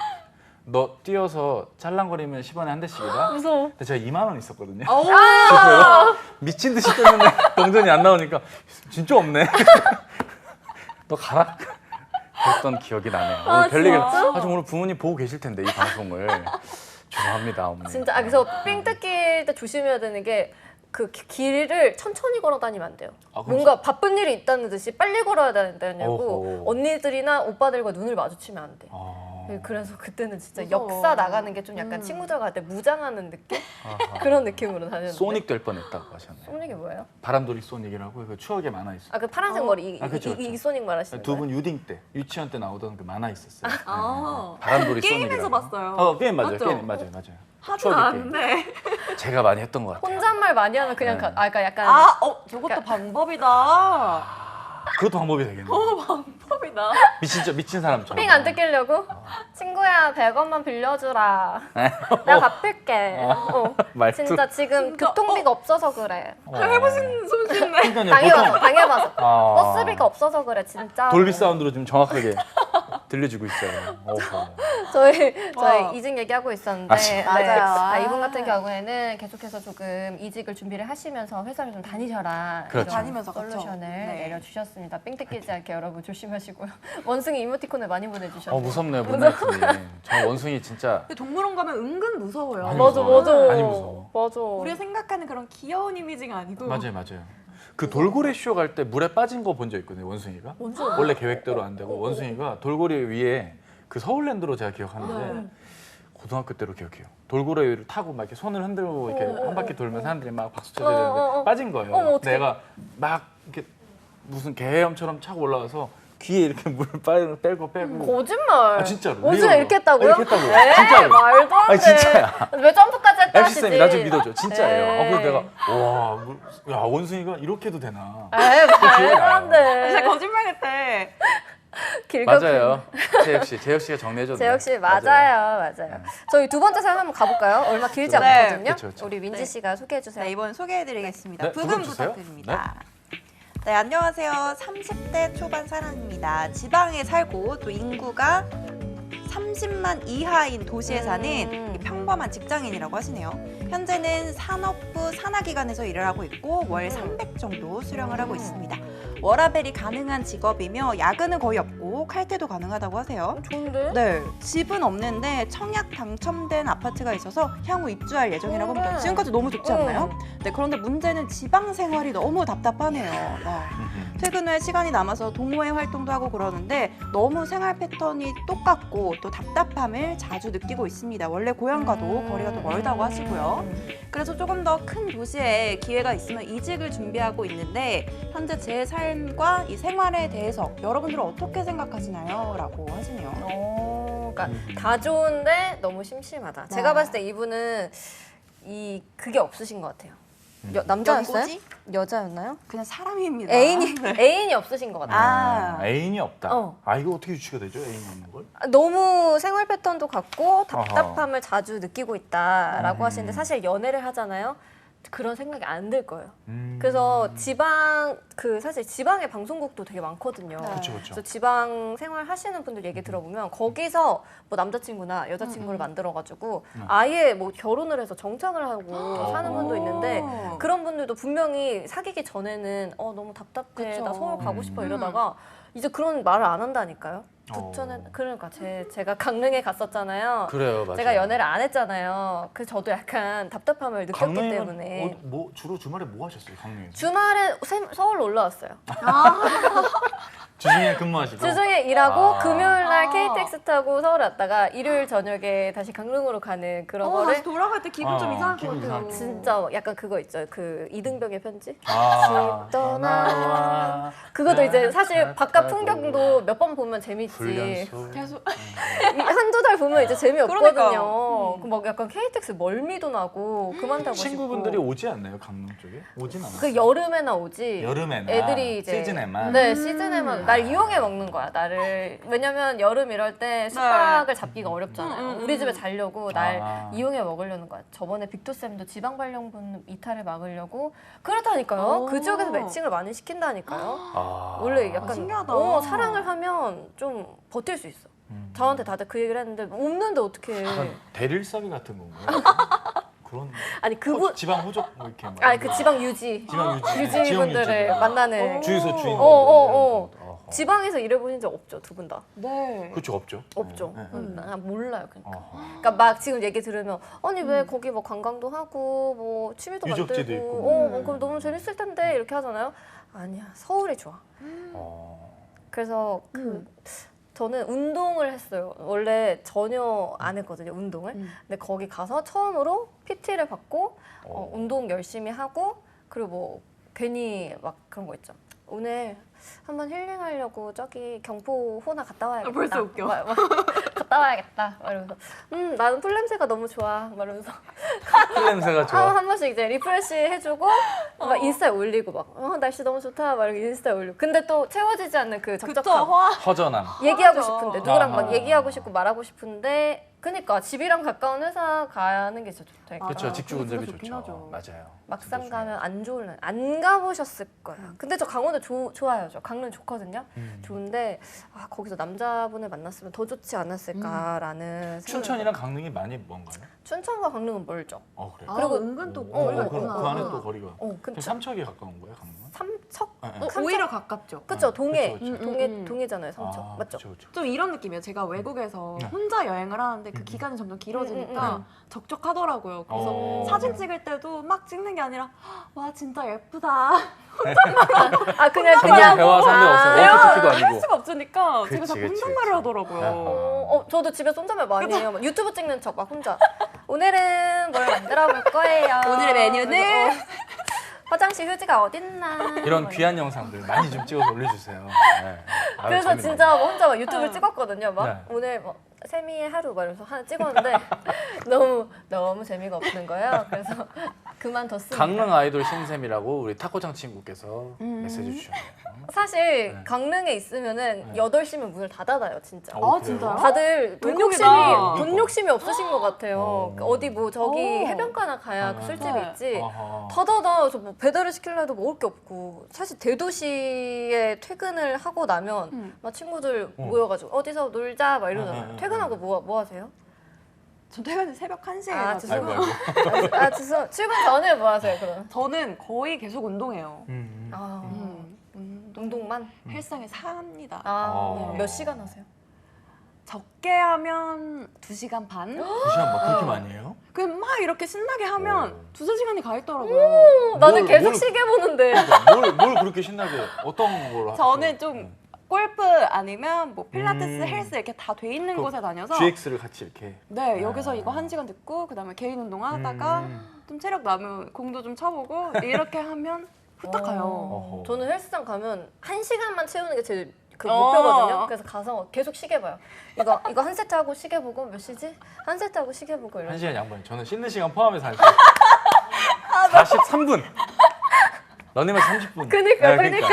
A: 너 뛰어서 찰랑거리면 10원에 한 대씩이다.
C: 무서워.
A: 근데 제가 2만 원 있었거든요.
B: 오.
A: 그래서 제가 미친 듯이 뛰었는데 동전이 안 나오니까 진짜 없네. 너 가라. 그랬던 기억이 나네요.
C: 아,
A: 오늘 별 얘기를
C: 진짜?
A: 아, 좀 오늘 부모님 보고 계실 텐데 이 방송을. 죄송합니다, 어머니.
C: 진짜 그래서 삥 뜯길 때 조심해야 되는 게 그 길을 천천히 걸어 다니면 안 돼요.
A: 아, 그럼
C: 뭔가 바쁜 일이 있다는 듯이 빨리 걸어야 된다냐고
A: 어허.
C: 언니들이나 오빠들과 눈을 마주치면 안 돼.
A: 아,
C: 그래서 그때는 진짜
B: 무서워.
C: 역사 나가는 게 좀 약간 친구들 갈 때 무장하는 느낌? 그런 느낌으로 다녔는데.
A: 소닉 될 뻔했다고 하셨네요.
C: 소닉이 뭐예요?
A: 바람돌이 소닉이라고 그 추억에 만화 있어요.
C: 아 그 파란색 머리
A: 그쵸,
C: 이
A: 그쵸.
C: 소닉 말하시는
A: 두
C: 거예요?
A: 분 유딩 때 유치원 때 나오던 그 만화 있었어요.
B: 아.
A: 바람돌이
B: 게임에서
A: 소닉이라고.
B: 봤어요.
A: 게임 맞아요.
B: 맞죠?
A: 게임 맞아요.
B: 하진
A: 추억의
B: 않는데.
A: 제가 많이 했던 것 같아요.
C: 혼잣말 많이 하면 그냥
A: 네.
C: 그러니까 약간
B: 저것도 방법이다.
A: 그것도 방법이 되겠네.
B: 방법이다.
A: 미친 사람처럼.
C: 삥 안 뜯기려고? 친구야 100원만 빌려주라. 내가 갚을게.
A: 말투.
C: 진짜 지금
B: 진짜,
C: 교통비가 없어서 그래.
B: 해보신 솜씨네.
A: 그러니까요,
C: 당해봐서 당해봐서.
A: 아.
C: 버스비가 없어서 그래 진짜.
A: 돌비 사운드로 좀 정확하게 들려주고 있어요. 어허.
C: 저희
B: 와.
C: 이직 얘기하고 있었는데
A: 아,
B: 맞아요.
C: 이분 같은 경우에는 계속해서 조금 이직을 준비를 하시면서 회사를 좀 다니셔라.
A: 그렇죠.
C: 이런
B: 다니면서, 그렇죠.
C: 솔루션을
B: 네.
C: 내려주셨습니다. 삥 뜯기지 않게 여러분 조심하시고요. 원숭이 이모티콘을 많이 보내주셨네요.
A: 무섭네요, 문나이트님. 저 원숭이 진짜
B: 근데 동물원 가면 은근 무서워요.
A: 많이
C: 맞아
A: 무서워.
C: 맞아.
A: 많이 무서워.
C: 맞아.
B: 우리가 생각하는 그런 귀여운 이미지가 아니고.
A: 맞아요. 그 돌고래 쇼 갈 때 물에 빠진 거 본 적 있거든요, 원숭이가. 원래 계획대로 안 되고 원숭이가 돌고래 위에 그 서울랜드로 제가 기억하는데 고등학교 때로 기억해요. 돌고래 위를 타고 막 이렇게 손을 흔들고 이렇게 한 바퀴 돌면 사람들이 막 박수 쳐야 되는데 빠진 거예요.
C: 어떡해.
A: 내가 막 이렇게 무슨 개헤엄처럼 차고 올라가서 귀에 이렇게 물을 빼고
C: 거짓말.
A: 아, 진짜로.
C: 원숭이
A: 리얼로.
C: 이렇게 했다고요?
A: 이렇게 했다고요.
C: 에이,
A: 진짜로.
C: 말도 안 돼.
A: 아니, 진짜야.
C: 왜 점프까지 했다
A: MC 쌤이 나 좀 믿어줘. 진짜예요.
C: 에이.
A: 그래서 내가 와, 야 원숭이가 이렇게 해도 되나?
C: 에이, 말도 안
B: 진짜
C: 돼.
B: 거짓말 같아.
A: 맞아요. 재혁 씨가 정리해줬네.
C: 재혁 씨 맞아요. 저희 두 번째 사연 한번 가볼까요? 얼마 길지
B: 네.
C: 않거든요.
A: 그쵸.
C: 우리 민지
B: 네.
C: 씨가 소개해 주세요.
B: 네, 이번 소개해드리겠습니다.
A: 네,
B: 부금
A: 부금 주세요.
B: 부탁드립니다. 네, 안녕하세요. 30대 초반 사람입니다. 지방에 살고 또 인구가 30만 이하인 도시에 사는 이 평범한 직장인이라고 하시네요. 현재는 산업부 산하기관에서 일을 하고 있고 월 300 정도 수령을 하고 있습니다. 워라밸이 가능한 직업이며 야근은 거의 없고 칼퇴도 가능하다고 하세요.
C: 좋은데?
B: 네, 집은 없는데 청약 당첨된 아파트가 있어서 향후 입주할 예정이라고 합니다. 지금까지 너무 좋지 않나요? 네, 그런데 문제는 지방 생활이 너무 답답하네요. 퇴근 후에 시간이 남아서 동호회 활동도 하고 그러는데 너무 생활 패턴이 똑같고 또 답답함을 자주 느끼고 있습니다. 원래 고향과도 거리가 더 멀다고 하시고요. 그래서 조금 더 큰 도시에 기회가 있으면 이직을 준비하고 있는데 현재 제 삶과 이 생활에 대해서 여러분들은 어떻게 생각하시나요? 라고 하시네요.
C: 그러니까 다 좋은데 너무 심심하다. 제가 봤을 때 이분은 그게 없으신 것 같아요. 남자였어요?
B: 연고지?
C: 여자였나요?
B: 그냥 사람입니다.
C: 애인이 없으신 것 같아요.
A: 애인이 없다.
C: 어.
A: 이거 어떻게 유추가 되죠? 애인이 없는 걸?
C: 너무 생활 패턴도 같고 답답함을 자주 느끼고 있다라고
A: 음.
C: 하시는데 사실 연애를 하잖아요. 그런 생각이 안 들 거예요. 그래서 사실 지방에 방송국도 되게 많거든요.
B: 네.
A: 그쵸.
C: 그래서 지방 생활 하시는 분들 얘기 들어보면 거기서 뭐 남자친구나 여자친구를 만들어가지고 아예 뭐 결혼을 해서 정착을 하고 사는 분도 있는데 그런 분들도 분명히 사귀기 전에는 너무 답답해,
B: 그쵸.
C: 나 서울 가고 싶어 이러다가 이제 그런 말을 안 한다니까요. 부천에 그러니까 제가 강릉에 갔었잖아요.
A: 그래요, 맞아요.
C: 제가 연애를 안 했잖아요. 그래서 저도 약간 답답함을 느꼈기 때문에
D: 뭐 주로 주말에 뭐 하셨어요, 강릉에서?
C: 주말에 서울 놀러 왔어요.
D: 주중에 근무하시고.
C: 주중에 일하고 금요일 날
B: 아.
C: KTX 타고 서울 왔다가 일요일 저녁에 다시 강릉으로 가는 그런 거를
B: 다시 돌아갈 때 기분 좀 이상할 것
D: 기분
B: 같아요.
D: 이상할
C: 진짜 약간 그거 있죠. 그 이등병의 편지.
A: 떠나와
C: 그것도 이제 사실 바깥
A: 아이고.
C: 풍경도 몇 번 보면 재밌지.
D: 불량소.
B: 계속
C: 한두 달 보면 이제 재미없거든요.
B: 그러니까요.
C: 막 약간 KTX 멀미도 나고 그만 타고
D: 친구분들이
C: 싶고.
D: 오지 않나요, 강릉 쪽에? 오진 않아요.
C: 그 여름에나 오지.
D: 여름에나
C: 애들이 이제
D: 시즌에만.
C: 네, 시즌에만 날 이용해 먹는 거야, 나를. 왜냐면 여름 이럴 때 숙박을 잡기가 어렵잖아요. 우리 집에 자려고 날
A: 아.
C: 이용해 먹으려는 거야. 저번에 빅토 쌤도 지방 발령분 이탈을 막으려고 그렇다니까요. 그 지역에서 매칭을 많이 시킨다니까요. 원래 약간
B: 신기하다.
C: 사랑을 하면 좀 버틸 수 있어. 저한테 다들 그 얘기를 했는데 없는데 어떻게?
D: 약간 대릴사비 같은 건가요? 그런
C: 아니 그분
D: 지방 호적 뭐 이렇게 막
C: 아니 그 지방 유지
D: 지방 유지
C: 유지분들을
D: 지역
C: 만나는
D: 주유소 주인.
C: 지방에서 일해보신 적 없죠, 두 분 다?
B: 네.
D: 그렇죠, 없죠.
C: 없죠.
D: 네, 네.
C: 나 몰라요, 그러니까.
D: 어허.
C: 그러니까 막 지금 얘기 들으면 아니 왜 거기 뭐 관광도 하고 뭐 취미도
D: 유적지도
C: 만들고
D: 있고.
C: 뭐 그럼 너무 재밌을 텐데 이렇게 하잖아요. 아니야, 서울이 좋아. 그래서 저는 운동을 했어요. 원래 전혀 안 했거든요, 운동을. 근데 거기 가서 처음으로 PT를 받고 운동 열심히 하고 그리고 뭐 괜히 막 그런 거 있죠. 오늘 한번 힐링하려고 저기 경포 호나 갔다 와야겠다.
B: 벌써 웃겨.
C: 막 갔다 와야겠다. 막 이러면서 나는 풀 냄새가 너무 좋아. 막 이러면서
A: 풀 냄새가 좋아.
C: 한 번씩 이제 리프레시 해주고 막 인스타에 올리고 막 날씨 너무 좋다. 막 이렇게 인스타에 올리고. 근데 또 채워지지 않는 그
B: 그쵸,
C: 적적함.
A: 허전함.
C: 얘기하고
B: 맞아.
C: 싶은데 누구랑 막
A: 아하.
C: 얘기하고 싶고 말하고 싶은데 그니까 집이랑 가까운 회사 가는 게 진짜 좋다.
A: 그렇죠. 직주
B: 그게
A: 운전이
B: 좋긴
A: 좋죠.
B: 하죠.
A: 맞아요.
C: 막상
A: 진짜
C: 가면 안 좋을 날. 안 가보셨을 거예요. 근데 저 강원도 좋아요. 저 강릉 좋거든요. 좋은데 거기서 남자분을 만났으면 더 좋지 않았을까라는 생각이
A: 춘천이랑 강릉이 많이 먼가요?
C: 춘천과 강릉은 멀죠.
A: 그래요?
B: 그리고 은근 또
C: 어,
B: 거리가
C: 어,
D: 그
B: 있구나.
D: 안에 또 거리가.
C: 근데
D: 그럼 삼척이 가까운 거예요, 강릉은?
C: 삼척?
D: 네, 네.
C: 삼척?
B: 오히려 가깝죠.
C: 그쵸, 동해.
D: 그쵸, 그쵸.
C: 동해잖아요, 삼척.
D: 아,
C: 맞죠?
D: 그쵸, 그쵸.
B: 좀 이런 느낌이에요. 제가 외국에서
D: 네.
B: 혼자 여행을 하는데 그 기간이 점점 길어지니까 적적하더라고요. 그래서 사진 찍을 때도 막 찍는 게 아니라 와 진짜 예쁘다.
C: 그냥
A: 대화 상대 없어요. 원피스도
B: 할
A: 아니고.
B: 수가 없으니까 제가
A: 그치,
B: 자꾸
A: 그치,
B: 혼잣말을
A: 그치.
B: 하더라고요.
C: 저도 집에 손잡이 많이 해요. 막 유튜브 찍는 척 막 혼자. 오늘은 뭘 만들어 볼 거예요.
B: 오늘의 메뉴는?
C: 그래서, 화장실 휴지가 어딨나.
A: 이런
C: 막
A: 귀한 영상들 많이 좀 찍어서 올려주세요. 네. 아유,
C: 그래서
A: 재밌네요.
C: 진짜 막 혼자 막 유튜브를 찍었거든요. 막
A: 네.
C: 오늘 뭐 세미의 하루 막 이러면서 하나 찍었는데 너무 재미가 없는 거예요. 그래서 그만뒀습니다.
A: 강릉 아이돌 신샘이라고 우리 탁구장 친구께서 메시지 주셨네요.
C: 사실
A: 네.
C: 강릉에 있으면은 8시면 문을 다 닫아요, 진짜.
B: 아
A: 그래요?
B: 진짜요?
C: 다들 돈
B: 외국이다.
C: 욕심이 없으신 것 같아요. 어디 뭐 저기
B: 어.
C: 해변가나 가야
A: 아.
C: 술집이
B: 네.
C: 있지.
A: 어허.
C: 다 닫아. 저 뭐 배달을 시키려 해도 먹을 게 없고. 사실 대도시에 퇴근을 하고 나면 막 친구들 모여가지고 어디서 놀자 막 이러잖아요. 퇴근하고 뭐 하세요?
B: 저 퇴근 새벽 1시에
C: 아,
B: 해가지고
A: 아이고 아이고.
C: 죄송. 출근 전에 뭐 하세요, 그럼?
B: 저는 거의 계속 운동해요.
C: 아,
B: 운동.
C: 운동만?
B: 헬스장에 삽니다.
C: 아,
B: 네.
C: 몇 시간 하세요?
B: 적게 하면 2시간 반?
D: 2시간 막 그렇게 많이 해요?
B: 그냥 막 이렇게 신나게 하면
D: 오.
B: 2-3시간이 가 있더라고요.
C: 나는 계속
A: 뭘-
C: 시계 보는데.
A: 뭘 그렇게 신나게 어떤 걸
B: 저는
A: 하세요?
B: 좀 골프 아니면 뭐 필라테스,
A: 음.
B: 헬스 이렇게 다 돼 있는
A: 그
B: 곳에 다녀서
A: GX를 같이 이렇게.
B: 네 여기서 이거 1시간 듣고 그다음에 개인 운동 하다가 좀 체력 나면 공도 좀 쳐보고 이렇게 하면 후딱 가요.
A: 어허.
C: 저는 헬스장 가면 1시간만 채우는 게 제일 그
B: 어.
C: 목표거든요. 그래서 가서 계속 시계 봐요. 이거 한 세트 하고 시계 보고 몇 시지? 한 세트 하고 시계 보고 이런.
A: 1시간 양반. 저는 씻는 시간 포함해서 한 43분. 런닝만 30분.
C: 그러니까.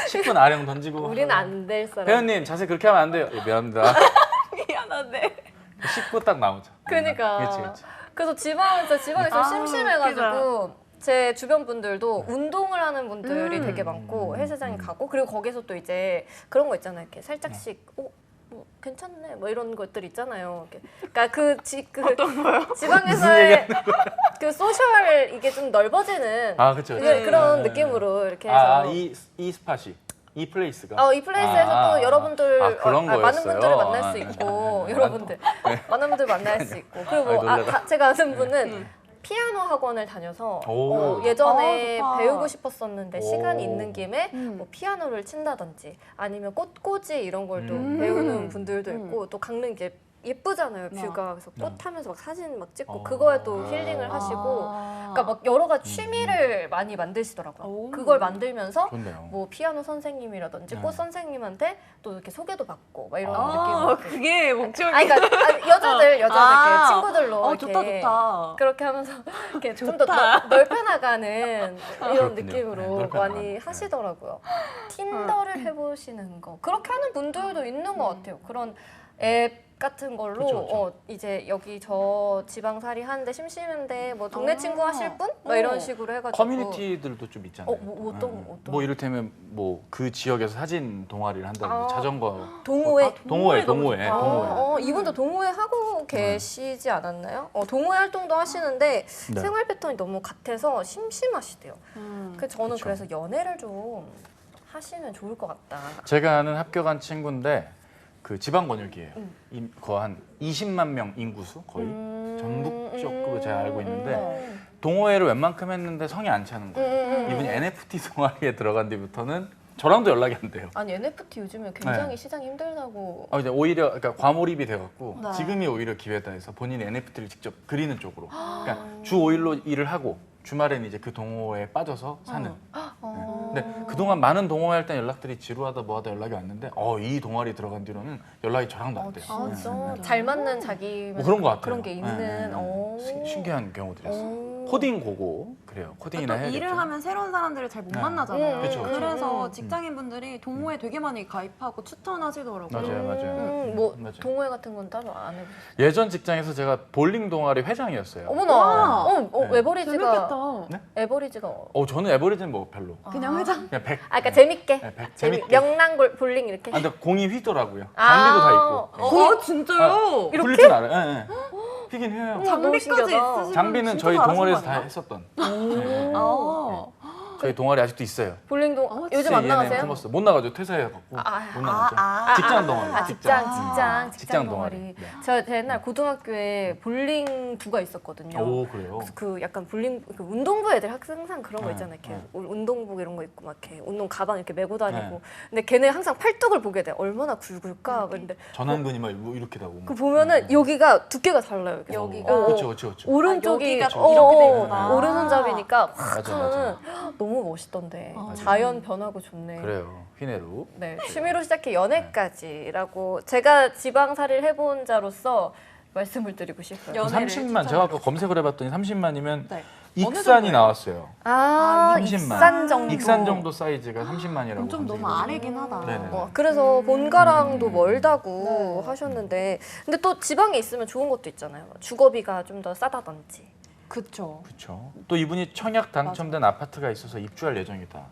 A: 10분 아령 던지고.
C: 우리는 안 될 사람.
A: 회원님 자세 그렇게 하면 안 돼요. 예, 미안합니다.
B: 미안한데.
A: 씻고 딱 나오죠.
C: 그러니까.
A: 그렇지.
C: 그래서 지방에서
B: 아,
C: 심심해가지고 제 주변 분들도 운동을 하는 분들이 되게 많고 헬스장에 가고 그리고 거기서 또 이제 그런 거 있잖아요. 이렇게 살짝씩 뭐 괜찮네 뭐 이런 것들 있잖아요. 이렇게. 그러니까 지방에서의 그 소셜 이게 좀 넓어지는
A: 아 그렇죠.
C: 그런 느낌으로 이렇게 해서
A: 이 스팟이.
D: 이 플레이스가.
C: 이 플레이스에서 또 여러분들
A: 그런
C: 많은
A: 거였어요?
C: 분들을 만날 수 있고 여러분들 많은 분들 만날 수 있고 그리고
A: 놀라라.
C: 제가 아는 분은 피아노 학원을 다녀서
D: 오.
C: 예전에
B: 좋다.
C: 배우고 싶었었는데
D: 오.
C: 시간이 있는 김에 뭐 피아노를 친다든지 아니면 꽃꽂이 이런 걸 또 배우는 분들도 있고 또 강릉 이제 예쁘잖아요 뷰가 그래서 꽃 하면서 막 사진 막 찍고 그거에 또 힐링을 하시고 그러니까 막 여러 가지 취미를 많이 만드시더라고요.
B: 오.
C: 그걸 만들면서
A: 좋네요.
C: 뭐 피아노 선생님이라든지 꽃 선생님한테 또 이렇게 소개도 받고 막 이런
B: 아,
C: 느낌으로
B: 그게 목적이.
C: 그러니까 여자들
B: 아.
C: 친구들로 이렇게
B: 좋다 좋다.
C: 그렇게 하면서 이렇게 좀 더 넓혀나가는 이런
A: 그렇군요.
C: 느낌으로
A: 네, 넓혀나가는.
C: 많이 하시더라고요. 틴더를 해보시는 거 그렇게 하는 분들도 있는 것 같아요. 그런 앱 같은 걸로
A: 그쵸, 그쵸.
C: 이제 여기 저 지방살이 하는데 심심한데 뭐 동네 친구 하실 분? 막 이런 식으로 해가지고
A: 커뮤니티들도 좀 있잖아요.
C: 뭐 어떤
A: 뭐 이를테면 뭐 그 지역에서 사진 동아리를 한다든지 자전거
C: 동호회
A: 동호회
B: 너무
A: 동호회
B: 좋다.
A: 동호회.
C: 이분도 동호회 하고 계시지 않았나요? 동호회 활동도 하시는데
A: 네.
C: 생활 패턴이 너무 같아서 심심하시대요. 저는
A: 그쵸.
C: 그래서 연애를 좀 하시면 좋을 것 같다.
A: 제가 아는 합격한 친구인데 그 지방 권역이에요. 거의 한 20만 명 인구수 거의 전북 쪽으로 제가 알고 있는데 동호회를 웬만큼 했는데 성이 안 차는 거예요. 이분이 NFT 동아리에 들어간 뒤부터는 저랑도 연락이 안 돼요.
C: 아니 NFT 요즘에 굉장히
A: 네.
C: 시장이 힘들다고.
A: 이제 오히려 그러니까 과몰입이 돼갖고
B: 네.
A: 지금이 오히려 기회다 해서 본인이 NFT를 직접 그리는 쪽으로. 그러니까 주 5일로 일을 하고 주말에는 이제 그 동호회에 빠져서 사는. 근데 그동안 많은 동호회 할 때 연락들이 지루하다 뭐하다 연락이 왔는데 이 동아리 들어간 뒤로는 연락이 저랑도 안 돼요.
C: 진짜 잘 맞는 자기
A: 뭐 그런 것 같아요.
C: 그런 게 있는.
A: 신기한 경우들이었어요. 코딩 고고 그래요. 코딩이나
B: 또
A: 해야겠죠.
B: 일을 하면 새로운 사람들을 잘 못
A: 네.
B: 만나잖아요.
A: 그쵸, 그쵸.
B: 그래서 직장인분들이 동호회 되게 많이 가입하고 추천하시더라고요.
A: 맞아요.
C: 뭐
A: 맞아요.
C: 동호회 같은 건 따로 안 해보셨어요?
A: 예전 직장에서 제가 볼링 동아리 회장이었어요.
C: 어머나.
A: 네.
C: 에버리지가
B: 재밌겠다.
C: 에버리지가
A: 저는 에버리지는 뭐 별로.
B: 그냥 회장.
A: 그냥 100.
C: 그러니까 재밌게.
A: 네, 재밌게.
C: 명랑 볼링 이렇게.
A: 근데 공이 휘더라고요. 장비도 다 있고.
B: 진짜요?
C: 이렇게?
A: 굴리진 않아요. 예, 예. 휘긴 해요.
C: 너무
B: 장비까지
C: 신기하다.
B: 있으시면
A: 장비는
B: 진짜
A: 저희
B: 잘하신
A: 동아리에서
B: 거
A: 다
B: 아니에요?
A: 했었던.
B: 아.
A: 저희 동아리 아직도 있어요.
C: 볼링도 요즘 안
A: ENM
C: 나가세요?
A: 커머스. 못 나가죠. 퇴사해갖고 못 나가죠. 직장 동아리.
C: 직장
A: 동아리.
C: 동아리.
A: 네.
C: 저 옛날 고등학교에 볼링 부가 있었거든요.
A: 오 그래요.
C: 그 약간 볼링 그 운동부 애들 항상 그런 거
A: 네,
C: 있잖아요. 이렇게
A: 네.
C: 운동복 이런 거 입고 막 이렇게 운동 가방 이렇게 메고 다니고.
A: 네.
C: 근데 걔네 항상 팔뚝을 보게 돼. 얼마나 굵을까. 근데
A: 전완근이 막 이렇게 나고.
C: 그 보면은 여기가 두께가 달라요. 이렇게.
B: 여기가.
A: 그렇죠.
C: 오른쪽이
B: 여기가 이렇게 돼 있구나.
C: 오른손잡이니까 확
A: 맞아.
C: 하면은 너무 멋있던데. 자연 변하고 좋네.
A: 그래요. 휘네루.
C: 네, 취미로 시작해 연애까지라고 제가 지방살이를 해본 자로서 말씀을 드리고 싶어요.
B: 연애를
A: 30만 제가 아까 검색을 해봤더니 30만이면
B: 네.
A: 익산이
B: 정도예요?
A: 나왔어요. 30만.
C: 익산 정도.
A: 익산 정도 사이즈가 30만이라고.
B: 좀 너무 아래긴 하다.
A: 네네.
C: 그래서 본가랑도 멀다고 하셨는데 근데 또 지방에 있으면 좋은 것도 있잖아요. 주거비가 좀 더 싸다든지.
B: 그쵸.
A: 그렇죠. 또 이분이 청약 당첨된 아파트가 있어서 입주할 예정이다.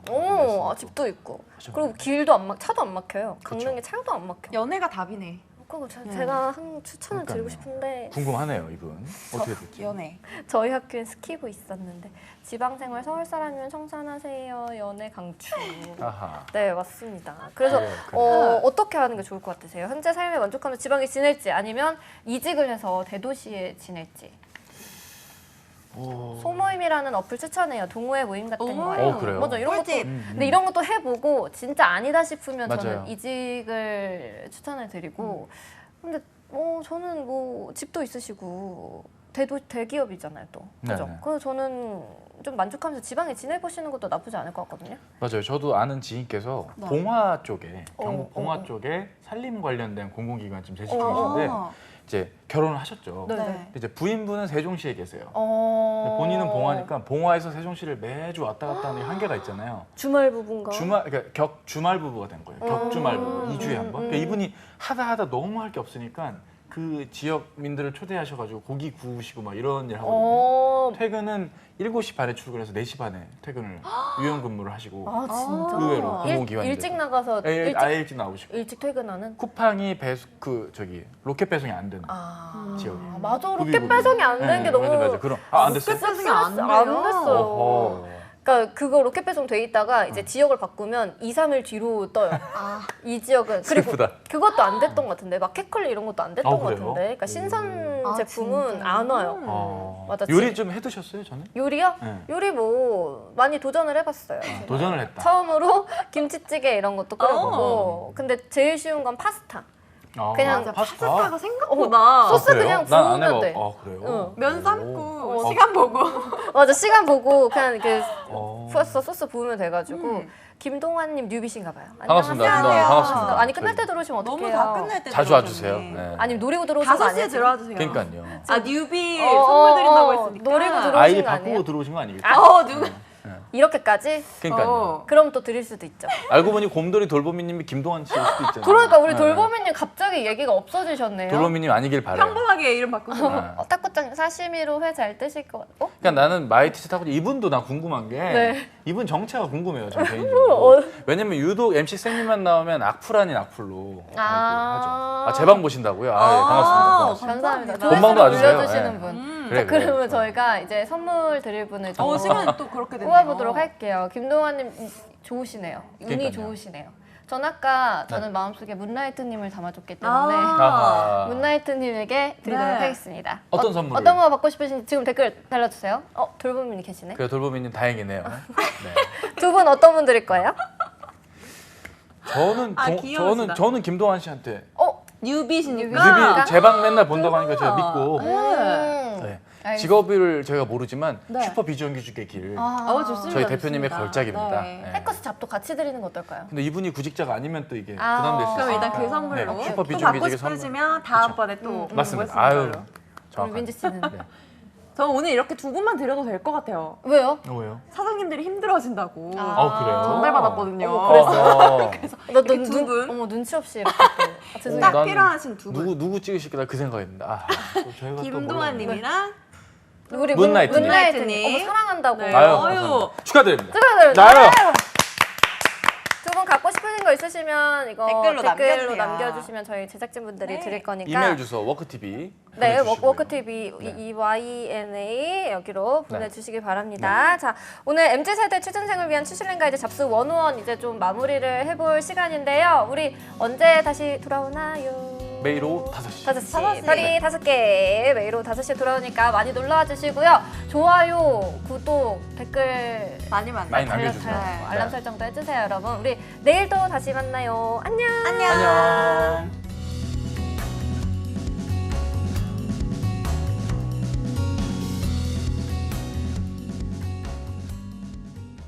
C: 집도 있고.
A: 하셨네요.
C: 그리고 길도 안 차도 안 막혀요. 강릉에 차도 안 막혀.
B: 연애가 답이네.
C: 그거 제가 한 추천을 드리고
A: 그러니까요.
C: 싶은데
A: 궁금하네요, 이분. 어떻게 될지.
B: 연애.
C: 저희 학교엔 스키부 있었는데 지방생활 서울 사람이면 청산하세요. 연애 강추.
A: 아하.
C: 네 맞습니다. 그래서
A: 그래요.
C: 어떻게 하는 게 좋을 것 같으세요? 현재 삶에 만족하면서 지방에 지낼지 아니면 이직을 해서 대도시에 지낼지. 소모임이라는 어플 추천해요. 동호회 모임 같은
B: 오.
C: 거예요.
A: 그래요?
C: 맞아 이런 것도.
B: 꿀팁.
C: 근데 이런 것도 해보고 진짜 아니다 싶으면
A: 맞아요.
C: 저는 이직을 추천을 드리고. 근데 저는 뭐 집도 있으시고 대기업이잖아요 또. 그죠?
A: 네네.
C: 그래서 저는 좀 만족하면서 지방에 지내보시는 것도 나쁘지 않을 것 같거든요.
A: 맞아요. 저도 아는 지인께서
B: 네.
A: 봉화 쪽에 경북 봉화
C: 어.
A: 쪽에 산림 관련된 공공기관 지금 재직 중이신데 이제 결혼을 하셨죠.
C: 네.
B: 네.
A: 이제 부인분은 세종시에 계세요. 근데 본인은 봉화니까 봉화에서 세종시를 매주 왔다 갔다 하는 게 한계가 있잖아요.
C: 주말 부부인가?
A: 그러니까 주말 부부가 된 거예요. 격주말 부부 2주에 한 번. 그러니까 이분이 하다 너무 할 게 없으니까 그 지역민들을 초대하셔가지고 고기 구우시고 막 이런 일 하거든요. 퇴근은 7시 반에 출근해서 4시 반에 퇴근을 유연 근무를 하시고
C: 아 진짜?
A: 의외로 공공기관인데
C: 일찍 나가서
A: 아예 일찍 나오시고
C: 일찍 퇴근하는?
A: 쿠팡이 로켓 배송이 안 되는 지역이에요.
C: 맞아.
A: 구비,
C: 로켓
A: 구비.
C: 배송이 안 되는 게 너무
A: 맞아. 그럼 안 됐어요?
C: 로켓 배송이
B: 안 돼요?
C: 안 됐어요.
A: 어허.
C: 그러니까 그거 로켓 배송 돼 있다가 이제 지역을 바꾸면 2, 3일 뒤로 떠요.
B: 아,
C: 이 지역은 그리고
A: 슬프다.
C: 그것도 안 됐던 것 같은데 마켓컬리 이런 것도 안 됐던
D: 아,
C: 것
D: 그래요?
C: 같은데 그러니까 신선
B: 아,
C: 제품은
B: 진짜요?
C: 안 와요. 맞아,
D: 요리 좀 해드셨어요, 저는?
C: 요리요?
D: 네.
C: 요리 뭐 많이 도전을 해봤어요. 제가.
D: 도전을 했다.
C: 처음으로 김치찌개 이런 것도 끓여보고 근데 제일 쉬운 건 파스타. 그냥
B: 맞아.
D: 파스타?
B: 파스타가 생각보다
C: 소스 그냥
D: 난안
C: 부으면
D: 해봐.
C: 돼.
D: 아, 그래요?
C: 응.
B: 면
D: 오.
B: 삶고 시간 보고.
C: 맞아 시간 보고 그냥 이렇게
D: 어.
C: 부어서 소스 부으면 돼가지고 김동환님 뉴비신가 봐요.
A: 반갑습니다.
C: 안녕하세요.
A: 김동환 반갑습니다.
C: 아니 끝날 때 들어오시면
B: 너무
C: 어떡해요?
B: 다 끝날 때
A: 자주
B: 들어오셨네.
A: 와주세요. 네.
C: 아니 노리고 들어오신 거
B: 5시에
C: 아니에요?
B: 들어와 주세요.
A: 그러니까요.
B: 아 뉴비 선물 드린다고 했으니까.
C: 노리고 들어오신
D: 아이
C: 거 아니에요?
D: 바꾸고 들어오신 거 아니겠죠?
B: 누구?
C: 이렇게까지?
A: 그러니까요.
C: 그럼 또 드릴 수도 있죠.
A: 알고 보니 곰돌이 돌보미님이 김동완 씨일 수도 있잖아요.
C: 그러니까 우리
A: 네.
C: 돌보미님 갑자기 얘기가 없어지셨네요.
A: 돌보미님 아니길 바래요.
B: 평범하게 이름 바꾸세요.
A: 네.
C: 탁구장 사시미로 회 잘 뜨실 것 같아. 어?
A: 그러니까 나는 마이티스 타고 이분도 나 궁금한 게
C: 네.
A: 이분 정체가 궁금해요. 저 개인적으로.
C: 어.
A: 왜냐면 유독 MC 쌤님만 나오면 악플 아닌 악플로
C: 아.
A: 하죠. 제 방 보신다고요? 아, 예, 반갑습니다.
B: 감사합니다.
C: 감사합니다.
A: 본방도 와주세요.
C: 올려주시는
A: 네.
C: 분.
A: 그래,
C: 자,
A: 그래.
C: 그러면 저희가 이제 선물 드릴 분을 좀
B: 시간이 또 그렇게 됐네요.
C: 뽑아보도록 할게요. 김동환님 좋으시네요. 운이
A: 그러니까요.
C: 좋으시네요. 전 아까 저는 마음속에 문라이트님을 담아줬기 때문에
A: 아하.
C: 문라이트님에게 드리도록
B: 네.
C: 하겠습니다.
A: 어떤 선물을?
C: 어떤 거 받고 싶으신지 지금 댓글 달려주세요. 돌보민이 계시네.
A: 그래 돌보미님 다행이네요. 네.
C: 두 분 어떤 분 드릴 거예요?
A: 저는
B: 귀여우시다.
A: 저는 김동완 씨한테
B: 뉴비시니까.
A: 뉴비 제 방 맨날 본다고 하니까 제가 믿고 네.
C: 알겠습니다.
A: 직업을 저희가 모르지만
C: 네.
A: 슈퍼 비전 규직의 길
B: 좋습니다.
A: 저희 대표님의
B: 좋습니다.
A: 걸작입니다.
B: 네.
A: 네.
C: 해커스 잡도 같이 드리는 거 어떨까요?
A: 근데 이분이 구직자가 아니면 또 이게
C: 아.
A: 부담될 수
B: 그럼
A: 있으니까.
B: 일단 그 선물로
A: 네,
B: 또
A: 슈퍼
B: 받고
A: 비전 규직의 선물.
B: 싶으시면 다음번에 또
A: 맞습니다.
B: 모시는
A: 아유,
B: 걸로.
C: 우리
A: 정확하네.
C: 민지 씨는
A: 네.
B: 저 오늘 이렇게 두 분만 드려도 될 것 같아요.
C: 왜요?
D: 왜요?
B: 사장님들이 힘들어하신다고
D: 그래요?
B: 전달받았거든요.
C: 그랬어요? 너
B: 이렇게 두 분?
C: 어머 눈치 없이 이렇게 또. 죄송해요.
B: 딱
A: 나는
B: 필요하신 두 분.
A: 누구 찍으실까 그 생각했는데 아,
D: 또 저희가 또
B: 김동완님이랑
C: 우리
A: 문라이트님.
C: 문라이트님. 어머 사랑한다고.
B: 네.
A: 아유,
B: 어유.
A: 감사합니다. 축하드립니다.
C: 축하드려요.
A: 나요.
C: 두 분 갖고 싶으신 거 있으시면 이거
B: 댓글로 남겨주세요.
C: 남겨주시면 저희 제작진분들이
B: 네.
C: 드릴 거니까.
A: 이메일 주소 워크TV
C: 네,
A: 보내주시고요.
C: 워크TV
A: 네.
C: EYNA 여기로 보내주시기 바랍니다. 자, 오늘 MZ세대 취준생을 위한 추실랭 가이드 잡스 101 이제 좀 마무리를 해볼 시간인데요. 우리 언제 다시 돌아오나요?
A: 매일 오후 5시.
C: 5시. 별이 5개. 매일 오후 5시에 돌아오니까 많이 놀러와 주시고요. 좋아요, 구독, 댓글
B: 많이
A: 많이
B: 만나요.
A: 남겨주세요.
C: 알람 설정도 해주세요, 여러분. 우리 내일 또 다시 만나요. 안녕.
B: 안녕.
A: 안녕.